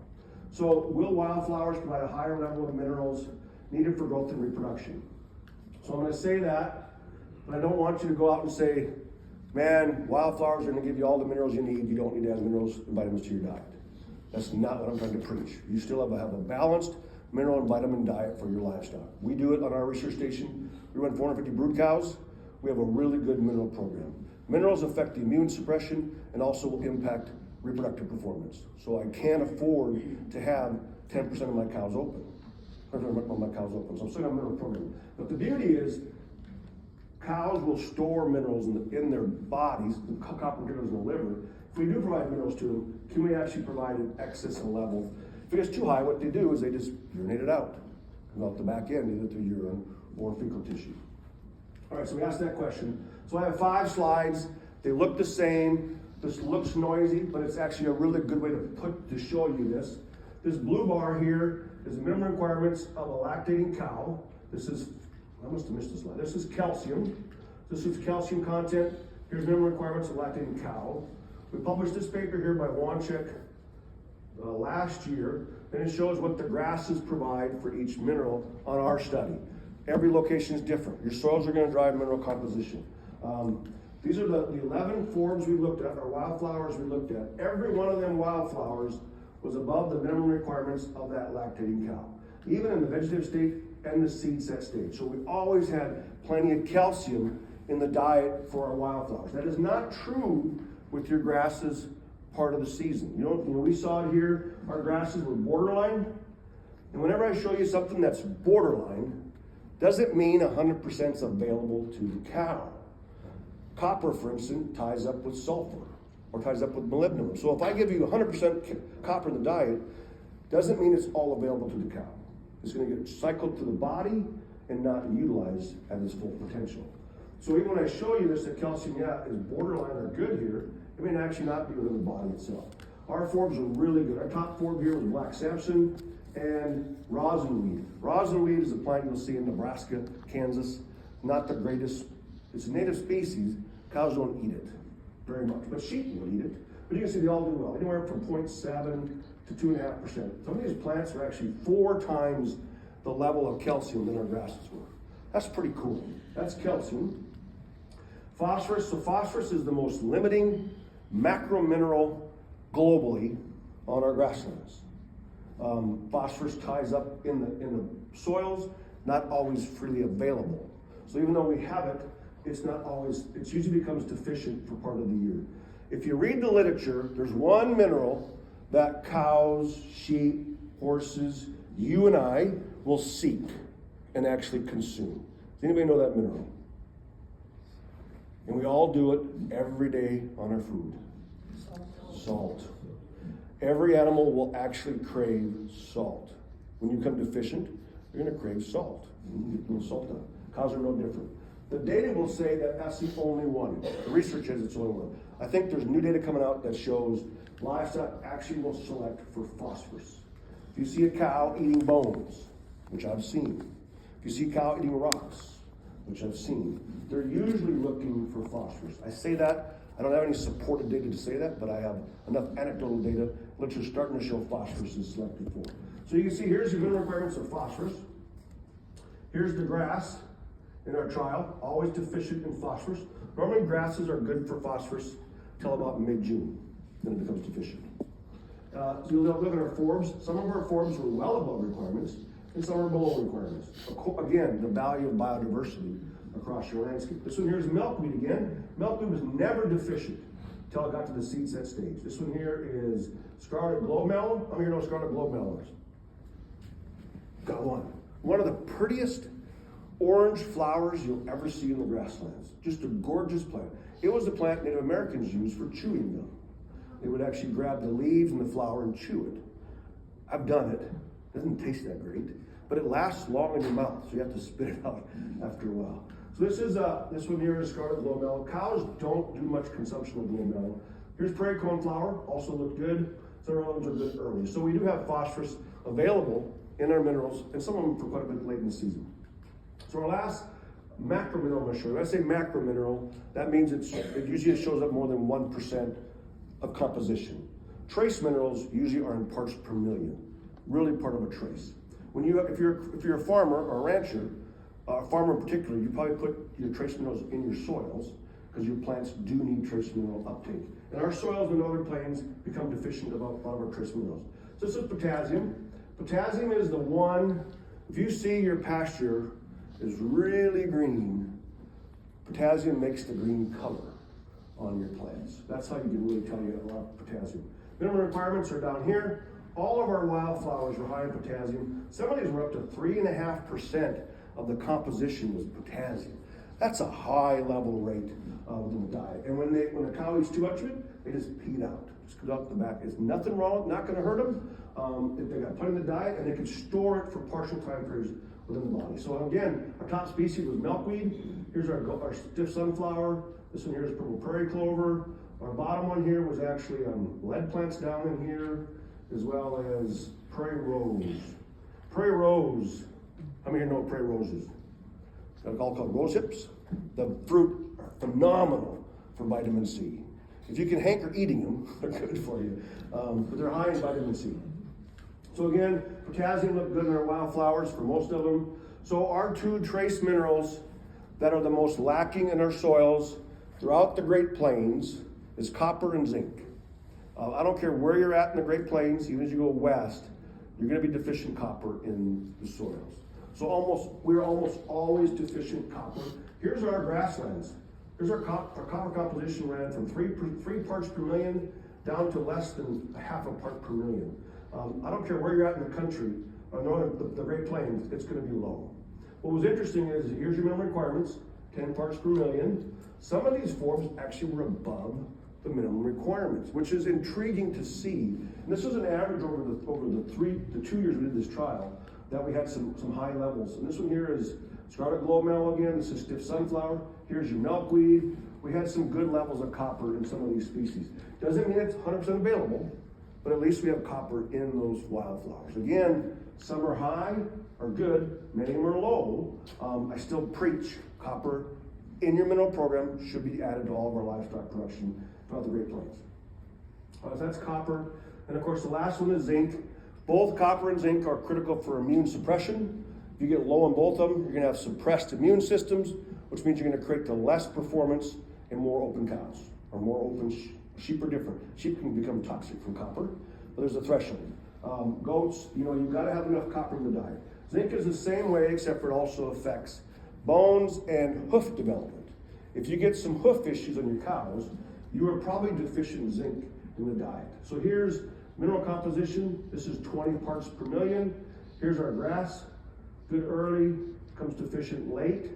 So will wildflowers provide a higher level of minerals needed for growth and reproduction? So I'm going to say that, but I don't want you to go out and say, man, wildflowers are going to give you all the minerals you need. You don't need to add minerals and vitamins to your diet. That's not what I'm trying to preach. You still have a balanced mineral and vitamin diet for your livestock. We do it on our research station. We run 450 brood cows. We have a really good mineral program. Minerals affect the immune suppression and also will impact reproductive performance. So I can't afford to have 10% of my cows open. So I'm still got a mineral program. But the beauty is, cows will store minerals in their bodies, the copper minerals in the liver. If we do provide minerals to them, can we actually provide an excess and level? If it gets too high, what they do is they just urinate it out. Comes out the back end, either through urine or fecal tissue. All right, so we asked that question. So I have 5 slides. They look the same. This looks noisy, but it's actually a really good way to show you this. This blue bar here is the minimum requirements of a lactating cow. This is, I must have missed this slide. This is calcium. This is calcium content. Here's minimum requirements of lactating cow. We published this paper here by Wanchek last year, and it shows what the grasses provide for each mineral on our study. Every location is different. Your soils are going to drive mineral composition. These are the 11 forbs we looked at, or wildflowers we looked at. Every one of them wildflowers was above the minimum requirements of that lactating cow, even in the vegetative state and the seed set stage. So we always had plenty of calcium in the diet for our wildflowers. That is not true with your grasses part of the season. You know, we saw it here, our grasses were borderline. And whenever I show you something that's borderline, doesn't mean 100% is available to the cow. Copper, for instance, ties up with sulfur or ties up with molybdenum. So if I give you 100% copper in the diet, doesn't mean it's all available to the cow. It's going to get cycled to the body and not utilized at its full potential. So even when I show you this, that calcium, is borderline or good here, it may actually not be within the body itself. Our forbs are really good. Our top forb here was black Samson and rosinweed. Rosinweed is a plant you'll see in Nebraska, Kansas. Not the greatest. It's a native species. Cows don't eat it very much, but sheep will eat it. But you can see they all do well, anywhere from 0.7 to 2.5%. Some of these plants are actually 4 times the level of calcium than our grasses were. That's pretty cool. That's calcium. Phosphorus. So phosphorus is the most limiting macro mineral globally on our grasslands. Phosphorus ties up in the soils, not always freely available. So even though we have it, it's not always, it usually becomes deficient for part of the year. If you read the literature, there's one mineral that cows, sheep, horses, you and I will seek and actually consume. Does anybody know that mineral? And we all do it every day on our food. Salt. Every animal will actually crave salt. When you become deficient, you're going to crave salt. You can salt up. Cows are no different. The data will say that that's the only one. The research says it's the only one. I think there's new data coming out that shows livestock actually will select for phosphorus. If you see a cow eating bones, which I've seen, if you see a cow eating rocks, which I've seen, they're usually looking for phosphorus. I say that, I don't have any supported data to say that, but I have enough anecdotal data which are starting to show phosphorus is selected for. So you can see here's the mineral requirements of phosphorus. Here's the grass in our trial, always deficient in phosphorus. Normally grasses are good for phosphorus till about mid-June, then it becomes deficient. So you'll look at our forbs. Some of our forbs were well above requirements, and some are below requirements. Again, the value of biodiversity across your landscape. This one here is milkweed again. Milkweed was never deficient until it got to the seed set stage. This one here is scarlet globemelon. How many of you know scarlet globemelons? Got one. One of the prettiest orange flowers you'll ever see in the grasslands. Just a gorgeous plant. It was the plant Native Americans used for chewing gum. They would actually grab the leaves and the flower and chew it. I've done it. It doesn't taste that great, but it lasts long in your mouth, so you have to spit it out after a while. So this one here is scarlet globemelon. Cows don't do much consumption of globemelon. Here's prairie coneflower, also looked good. Some of those are good early. So we do have phosphorus available in our minerals, and some of them for quite a bit late in the season. So our last macro mineral I'm going to show you. When I say macro mineral, that means it usually shows up more than 1% of composition. Trace minerals usually are in parts per million, really part of a trace. If you're a farmer or a rancher, a farmer in particular, you probably put your trace minerals in your soils because your plants do need trace mineral uptake. And our soils in the northern plains become deficient of a lot of our trace minerals. So this is potassium. Potassium is the one, if you see your pasture is really green, potassium makes the green color on your plants. That's how you can really tell you have a lot of potassium. Minimum requirements are down here. All of our wildflowers were high in potassium. Some of these were up to 3.5% of the composition was potassium. That's a high level rate within the diet. And when a cow eats too much of it, they just pee it out. Just goes out the back. There's nothing wrong, not gonna hurt them. If they got plenty in the diet, and they can store it for partial time periods within the body. So again, our top species was milkweed. Here's our stiff sunflower. This one here is purple prairie clover. Our bottom one here was actually lead plants down in here, as well as prairie rose. Prairie rose, how many of you know what prairie rose is? Got a call called rose hips. The fruit are phenomenal for vitamin C. If you can hanker eating them, they're good for you. But they're high in vitamin C. So again, potassium looked good in our wildflowers for most of them. So our two trace minerals that are the most lacking in our soils throughout the Great Plains is copper and zinc. I don't care where you're at in the Great Plains, even as you go west, you're going to be deficient copper in the soils. So we're almost always deficient copper. Here's our grasslands. Here's our copper composition ran from 3 parts per million down to less than a half a part per million. I don't care where you're at in the country, the Great Plains, it's going to be low. What was interesting is, here's your minimum requirements, 10 parts per million. Some of these forbs actually were above the minimum requirements, which is intriguing to see. And this was an average over the 2 years we did this trial, that we had some high levels. And this one here is scarlet globemelon again. This is stiff sunflower. Here's your milkweed. We had some good levels of copper in some of these species. Doesn't mean it's 100% available, but at least we have copper in those wildflowers. Again, some are high, are good, many of them are low. I still preach copper in your mineral program should be added to all of our livestock production throughout the Great Plains. So that's copper. And of course, the last one is zinc. Both copper and zinc are critical for immune suppression. If you get low on both of them, you're going to have suppressed immune systems, which means you're going to create the less performance in more open cows, or more open sheep are different. Sheep can become toxic from copper, but there's a threshold. Goats, you've got to have enough copper in the diet. Zinc is the same way, except for it also affects bones and hoof development. If you get some hoof issues on your cows, you are probably deficient in zinc in the diet. So here's mineral composition. This is 20 parts per million. Here's our grass. Good early, comes deficient late.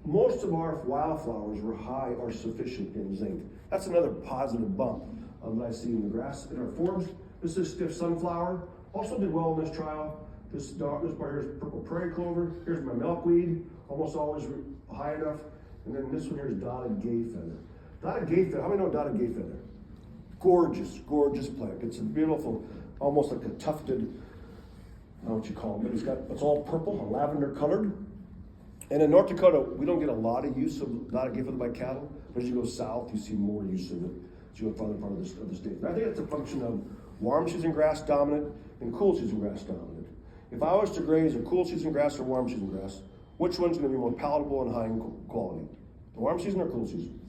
Most of our wildflowers were high or sufficient in zinc. That's another positive bump that I see in the grass. In our forbs, this is stiff sunflower. Also did well in this trial. This part here is purple prairie clover. Here's my milkweed. Almost always high enough. And then this one here is dotted gay feather. Dotted gay feather, how many know dotted gay feather? Gorgeous, gorgeous plant. It's a beautiful, almost like a tufted, I don't know what you call it, but it's all purple, lavender colored. And in North Dakota, we don't get a lot of use of dotted gay feather by cattle, but as you go south, you see more use of it as you go farther part of the state. And I think it's a function of warm season grass dominant and cool season grass dominant. If I was to graze a cool season grass or warm season grass, which one's going to be more palatable and high in quality? The warm season or cool season?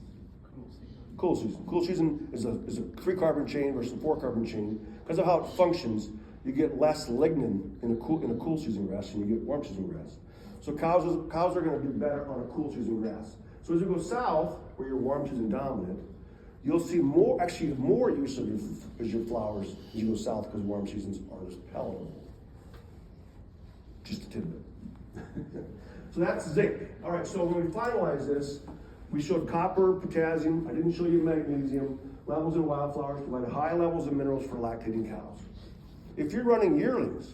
Cool season. Cool season is a 3-carbon chain versus a 4-carbon chain. Because of how it functions, you get less lignin in a cool season grass than you get warm season grass. So cows are going to do better on a cool season grass. So as you go south, where you're warm season dominant, you'll see more use of your flowers as you go south because warm seasons are less palatable. Just a tidbit. So that's zinc. All right, so when we finalize this, we showed copper, potassium. I didn't show you magnesium. Levels in wildflowers provide high levels of minerals for lactating cows. If you're running yearlings,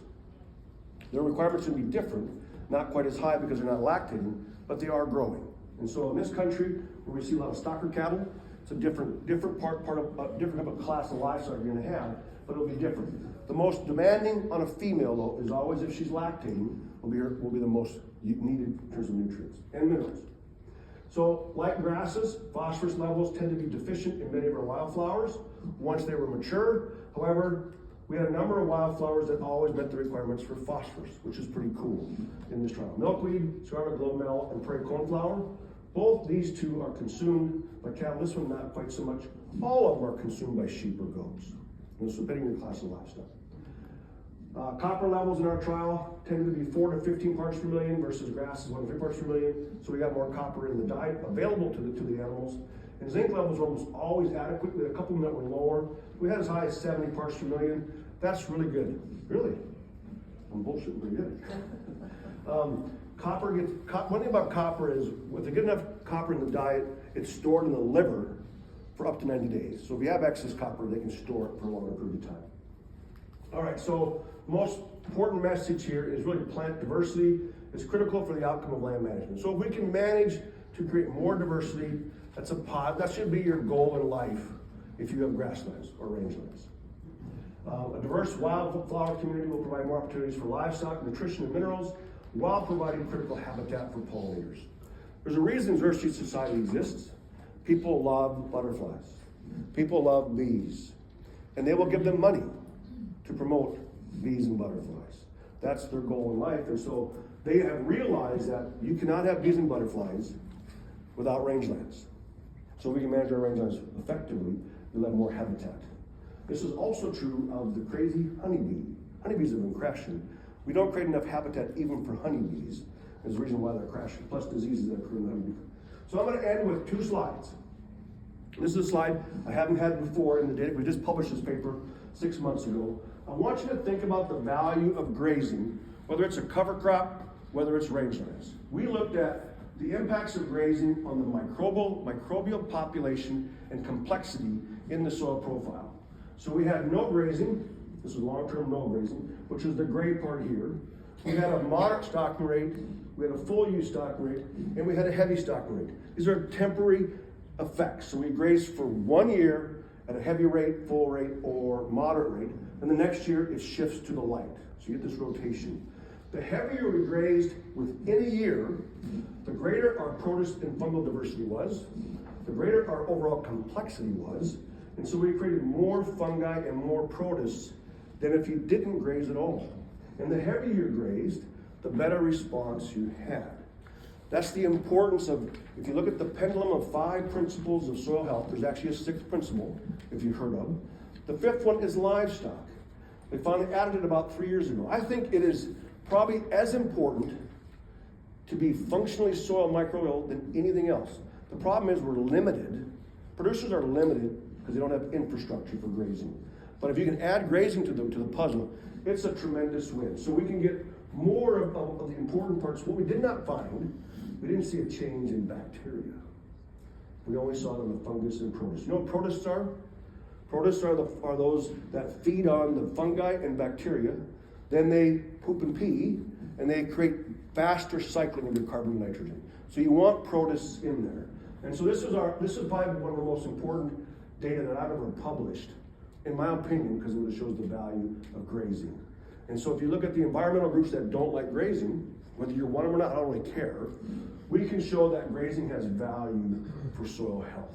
their requirements would be different, not quite as high because they're not lactating, but they are growing. And so in this country, where we see a lot of stocker cattle, it's a different type of class of livestock you're going to have, but it'll be different. The most demanding on a female, though, is always if she's lactating, will be the most needed in terms of nutrients and minerals. So, like grasses, phosphorus levels tend to be deficient in many of our wildflowers once they were mature. However, we had a number of wildflowers that always met the requirements for phosphorus, which is pretty cool in this trial. Milkweed, scarlet globel, and prairie coneflower. Both these two are consumed by cattle. This one not quite so much. All of them are consumed by sheep or goats. And so depending on the class of livestock. Copper levels in our trial tend to be 4 to 15 parts per million versus grass is 1 to 3 parts per million. So we got more copper in the diet available to the animals. And zinc levels were almost always adequate. We had a couple of them that were lower. We had as high as 70 parts per million. That's really good. Really? I'm bullshitting pretty good. One thing about copper is, with a good enough copper in the diet, it's stored in the liver for up to 90 days. So if you have excess copper, they can store it for a longer period of time. All right, so the most important message here is really plant diversity is critical for the outcome of land management. So if we can manage to create more diversity, that should be your goal in life if you have grasslands or rangelands. A diverse wildflower community will provide more opportunities for livestock, nutrition, and minerals while providing critical habitat for pollinators. There's a reason diversity society exists. People love butterflies. People love bees. And they will give them money to promote bees and butterflies. That's their goal in life. And so they have realized that you cannot have bees and butterflies without rangelands. So we can manage our rangelands effectively, we'll have more habitat. This is also true of the crazy honeybee. Honeybees have been crashing. We don't create enough habitat even for honeybees. There's a reason why they're crashing, plus diseases that occur in the honeybee. So I'm going to end with 2 slides. This is a slide I haven't had before in the data. We just published this paper 6 months ago. I want you to think about the value of grazing, whether it's a cover crop, whether it's rangelands. We looked at the impacts of grazing on the microbial population and complexity in the soil profile. So we had no grazing. This is long-term no grazing, which is the gray part here. We had a moderate stocking rate, we had a full use stocking rate, and we had a heavy stocking rate. These are temporary effects. So we grazed for 1 year at a heavy rate, full rate, or moderate rate, and the next year it shifts to the light. So you get this rotation. The heavier we grazed within a year, the greater our produce and fungal diversity was, the greater our overall complexity was, and so we created more fungi and more produce than if you didn't graze at all. And the heavier you grazed, the better response you had. That's the importance of, if you look at the pendulum of 5 principles of soil health, there's actually a 6th principle, if you've heard of. The 5th one is livestock. They finally added it about 3 years ago. I think it is probably as important to be functionally soil microbial than anything else. The problem is we're limited. Producers are limited because they don't have infrastructure for grazing. But if you can add grazing to the puzzle, it's a tremendous win. So we can get more of the important parts. What we did not find, we didn't see a change in bacteria. We only saw it in the fungus and produce. You know what protists are? Protists are those that feed on the fungi and bacteria. Then they poop and pee, and they create faster cycling of your carbon and nitrogen. So you want protists in there. And so this is probably one of the most important data that I've ever published, in my opinion, because it shows the value of grazing. And so if you look at the environmental groups that don't like grazing, whether you're one of them or not, I don't really care, we can show that grazing has value for soil health.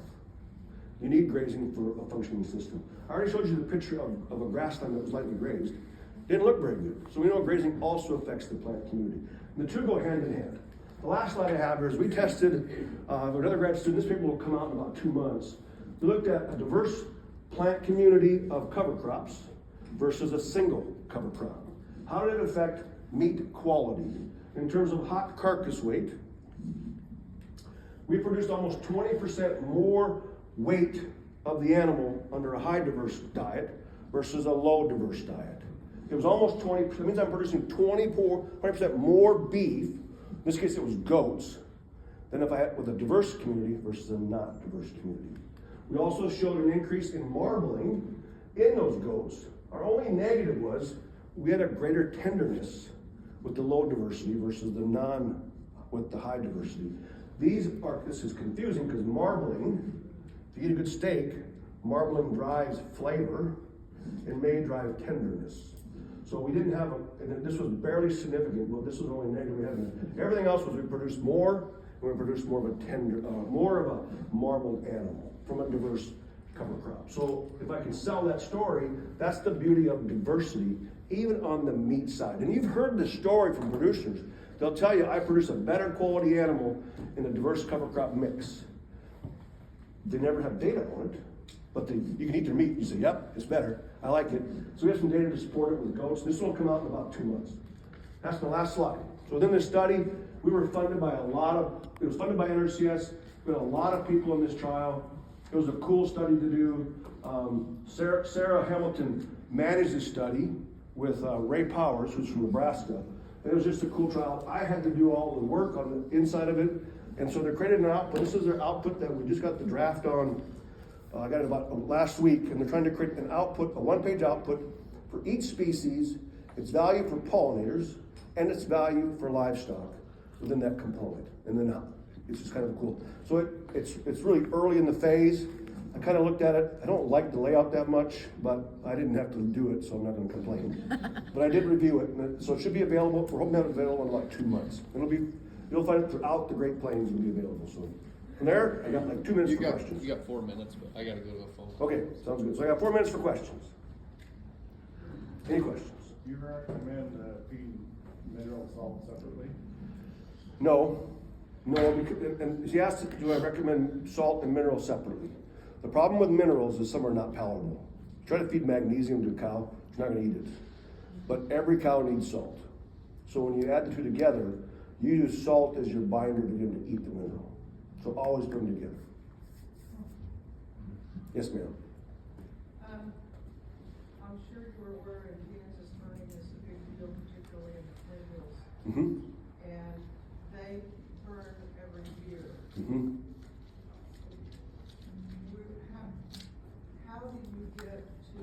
You need grazing for a functioning system. I already showed you the picture of a grassland that was lightly grazed. Didn't look very good. So we know grazing also affects the plant community. And the two go hand in hand. The last slide I have here is we tested with another grad student. This paper will come out in about 2 months. We looked at a diverse plant community of cover crops versus a single cover crop. How did it affect meat quality? In terms of hot carcass weight, we produced almost 20% more weight of the animal under a high diverse diet versus a low diverse diet. It was almost 20, that means I'm producing 20% more beef, in this case it was goats, than if I had with a diverse community versus a not diverse community. We also showed an increase in marbling in those goats. Our only negative was we had a greater tenderness with the low diversity versus the with the high diversity. This is confusing because marbling, if you eat a good steak, marbling drives flavor and may drive tenderness. So we didn't have and this was barely significant. Well, this was only negative. Everything else was we produced more, and we produced more of a marbled animal from a diverse cover crop. So if I can sell that story, that's the beauty of diversity, even on the meat side. And you've heard the story from producers. They'll tell you, I produce a better quality animal in a diverse cover crop mix. They never have data on it, but you can eat their meat. You say, yep, it's better. I like it. So we have some data to support it with goats. This will come out in about 2 months. That's the last slide. So within this study, we were funded by it was funded by NRCS. We had a lot of people in this trial. It was a cool study to do. Sarah Hamilton managed this study with Ray Powers, who's from Nebraska. And it was just a cool trial. I had to do all the work on the inside of it. And so they created an output. This is their output that we just got the draft on. I got it about last week. And they're trying to create an output, a one-page output for each species, its value for pollinators, and its value for livestock within that component. And then it's just kind of cool. So it's really early in the phase. I kind of looked at it. I don't like the layout that much, but I didn't have to do it, so I'm not going to complain. But I did review it, so it should be available. We're hoping to have it available in like 2 months. You'll find it throughout the Great Plains. It'll be available soon. From there, I got like 2 minutes for questions. You got 4 minutes, but I got to go to the phone. Okay, sounds good. So I got 4 minutes for questions. Any questions? Do you recommend feeding mineral salt separately? No, because, and she asked, do I recommend salt and minerals separately? The problem with minerals is some are not palatable. Try to feed magnesium to a cow, it's not going to eat it. But every cow needs salt. So when you add the two together, you use salt as your binder to get them to eat the mineral. So always put them together. Yes, ma'am. I'm sure you're aware of Kansas burning is a big deal, particularly in the windmills. Mm-hmm. And they burn every year. Mm-hmm. How do you get to,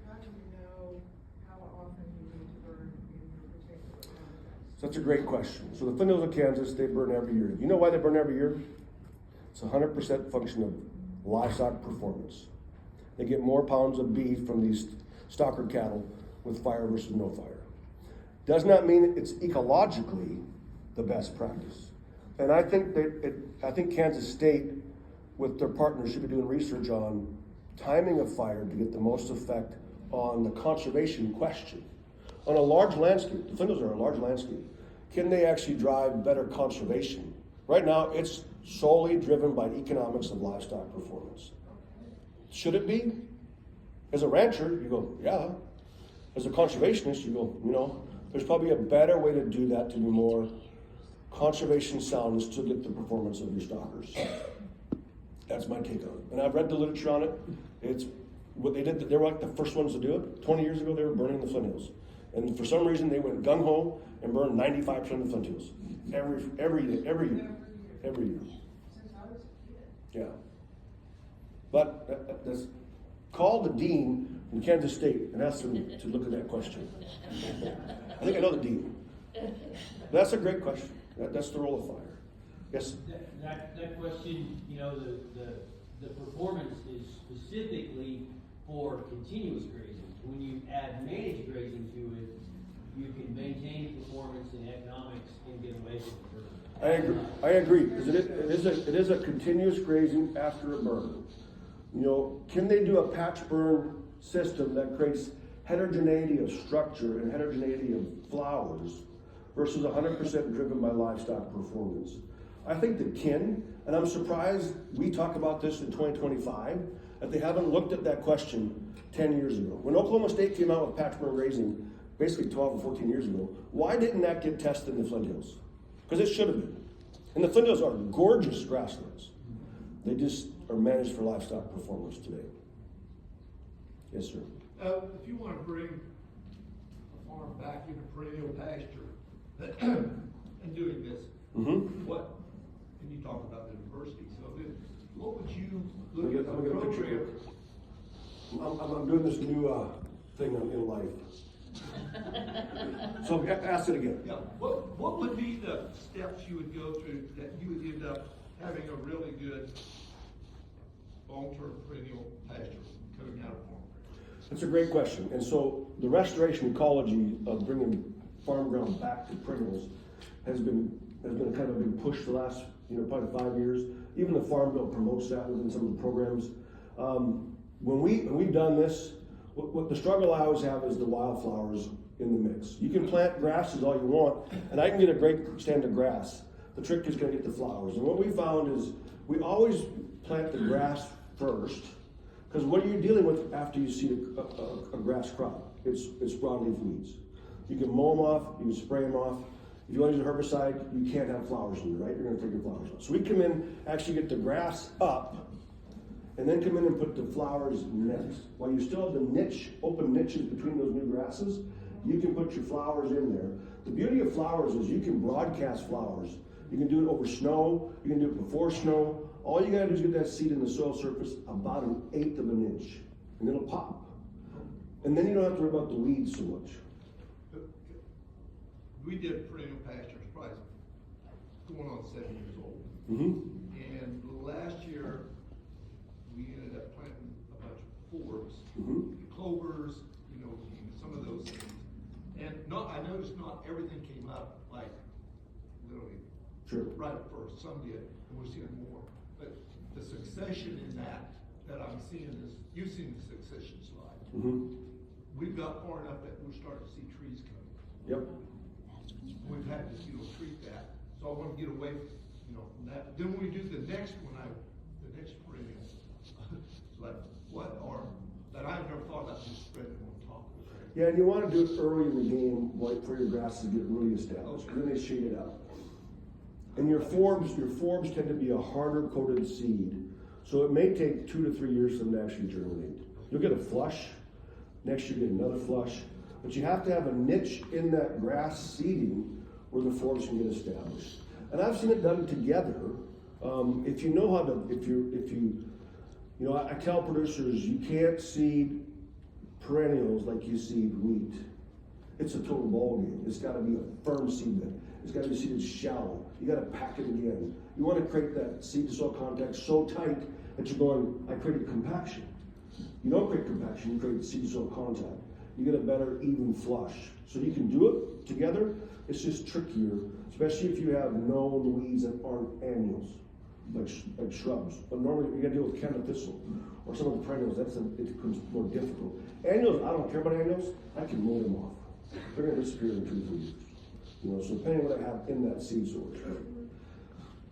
how do you know how often you need to burn in your particular context? So that's a great question. So the Foothills of Kansas, they burn every year. You know why they burn every year? It's 100% function of livestock performance. They get more pounds of beef from these stocker cattle with fire versus no fire. Does not mean it's ecologically the best practice. And I think I think Kansas State, with their partners, should be doing research on timing of fire to get the most effect on the conservation question. On a large landscape, the Foothills are a large landscape. Can they actually drive better conservation? Right now, it's solely driven by the economics of livestock performance. Should it be? As a rancher, you go, yeah. As a conservationist, you go, there's probably a better way to do that to be more conservation soundness to get the performance of your stockers. That's my take on it. And I've read the literature on it. It's what they did. They were like the first ones to do it. 20 years ago, they were burning the Foothills. And for some reason, they went gung-ho and burned 95% of the Foothills. Every year. Since I was a kid. Yeah. But that's call the dean, in Kansas State and ask them to look at that question. I think I know the dean. That's a great question. That's the role of fire. Yes? That question, you know, the performance is specifically for continuous grazing. When you add managed grazing to it, you can maintain performance and economics and get away from the burn. I agree, because it is a continuous grazing after a burn. You know, can they do a patch burn system that creates heterogeneity of structure and heterogeneity of flowers versus 100% driven by livestock performance? I think they can, and I'm surprised we talk about this in 2025, that they haven't looked at that question 10 years ago. When Oklahoma State came out with patch burn grazing, basically 12 or 14 years ago, why didn't that get tested in the Flint Hills? Because it should have been. And the Flint Hills are gorgeous grasslands. They just are managed for livestock performance today. Yes, sir. If you want to bring a farm back into perennial pasture and doing this, what, and you talk about the diversity, so then what would you look at I'm the gonna get a picture program? I'm doing this new thing in life. So ask it again. Yeah, what would be the steps you would go through that you would end up having a really good long-term perennial pasture coming out of farm? That's a great question. And so the restoration ecology of bringing farm ground back to perennials has been kind of a big push the last, probably 5 years. Even the Farm Bill promotes that within some of the programs. When we've done this, what the struggle I always have is the wildflowers in the mix. You can plant grasses all you want, and I can get a great stand of grass. The trick is going to get the flowers. And what we found is we always plant the grass first, because what are you dealing with after you see a grass crop? It's broadleaf weeds. You can mow them off, you can spray them off. If you want to use a herbicide, you can't have flowers in there, right? You're going to take your flowers off. So we come in, actually get the grass up, and then come in and put the flowers next. While you still have the open niches between those new grasses, you can put your flowers in there. The beauty of flowers is you can broadcast flowers. You can do it over snow, you can do it before snow. All you gotta do is get that seed in the soil surface about 1/8 of an inch, and it'll pop. And then you don't have to worry about the weeds so much. We did perennial pastures, probably going on 7 years old. And last year, we ended up planting a bunch of forbs, clovers, some of those things. And I noticed not everything came up like literally right at first. Some did, and we're seeing more. But the succession in that I'm seeing is, you've seen the succession slide. We've got far enough that we're starting to see trees coming. Yep. We've had to, treat that. So I want to get away, from that. Then when we do the next one, the next perennial, like what are, that I've never thought about just spreading on top of it. Yeah, and you want to do it early in the game, like for your grasses get really established, because then they shade it out. And your forbs tend to be a harder coated seed, so it may take 2 to 3 years for them to actually germinate. You'll get a flush, next year you get another flush, but you have to have a niche in that grass seeding where the forbs can get established. And I've seen it done together. If you know how to, I tell producers you can't seed perennials like you seed wheat. It's a total ball game. It's got to be a firm seed bed. It's got to be seeded shallow. You got to pack it again. You want to create that seed to soil contact so tight that you're going, I created compaction. You don't create compaction, you create seed to soil contact. You get a better even flush. So you can do it together. It's just trickier, especially if you have known weeds that aren't annuals, like shrubs. But normally you got to deal with Canada thistle or some of the perennials. It becomes more difficult. Annuals, I don't care about annuals. I can mow them off. They're going to disappear in 2 to 3 years. So depending on what I have in that seed source.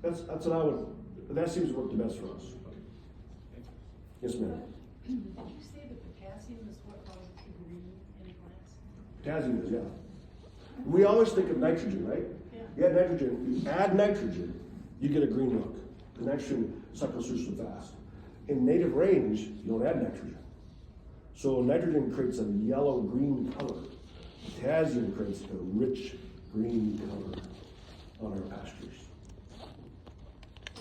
That's what I would. That seems to work the best for us. Yes, ma'am. Did you say that potassium is what causes the green in plants? Potassium is, yeah. We always think of nitrogen, right? Yeah, nitrogen. You add nitrogen, you get a green look. The nitrogen cycles through so fast. In native range, you don't add nitrogen. So nitrogen creates a yellow-green color. Potassium creates a rich green color on our pastures.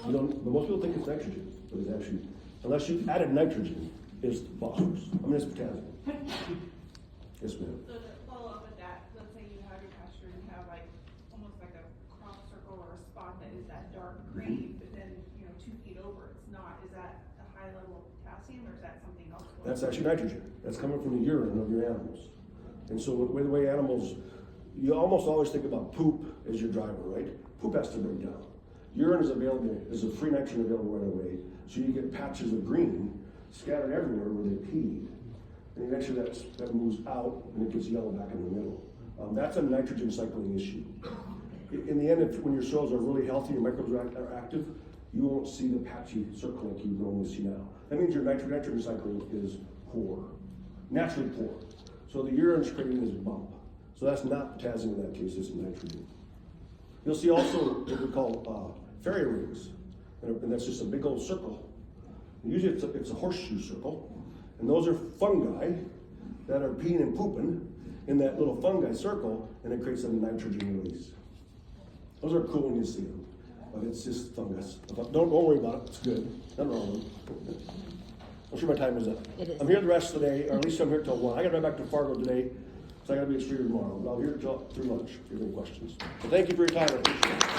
But most people think it's nitrogen, but it's actually, unless you added nitrogen, it's phosphorus. It's potassium. Yes, ma'am. So to follow up with that, let's say you have your pasture and you have like, almost like a crop circle or a spot that is that dark green, but then, 2 feet over, it's not, is that a high level of potassium or is that something else? That's actually nitrogen. That's coming from the urine of your animals. And so the way animals, you almost always think about poop as your driver, right? Poop has to break down. Urine is available, is a free nitrogen available right away. So you get patches of green scattered everywhere where they peed. And eventually that moves out and it gets yellow back in the middle. That's a nitrogen cycling issue. In the end, when your soils are really healthy, your microbes are active, you won't see the patchy circle like you normally see now. That means your nitrogen cycling is poor, naturally poor. So the urine's creating this bump. So that's not potassium in that case, it's nitrogen. You'll see also what we call fairy rings, and that's just a big old circle. Usually it's a horseshoe circle, and those are fungi that are peeing and pooping in that little fungi circle, and it creates a nitrogen release. Those are cool when you see them, but it's just fungus. Don't worry about it, it's good. Nothing wrong with it. I'm sure my time is up. It is. I'm here the rest of the day, or at least I'm here till 1. I gotta run back to Fargo today, so I gotta be at Streeter tomorrow. But I'll be here till through lunch if you have any questions. So thank you for your time, I appreciate it.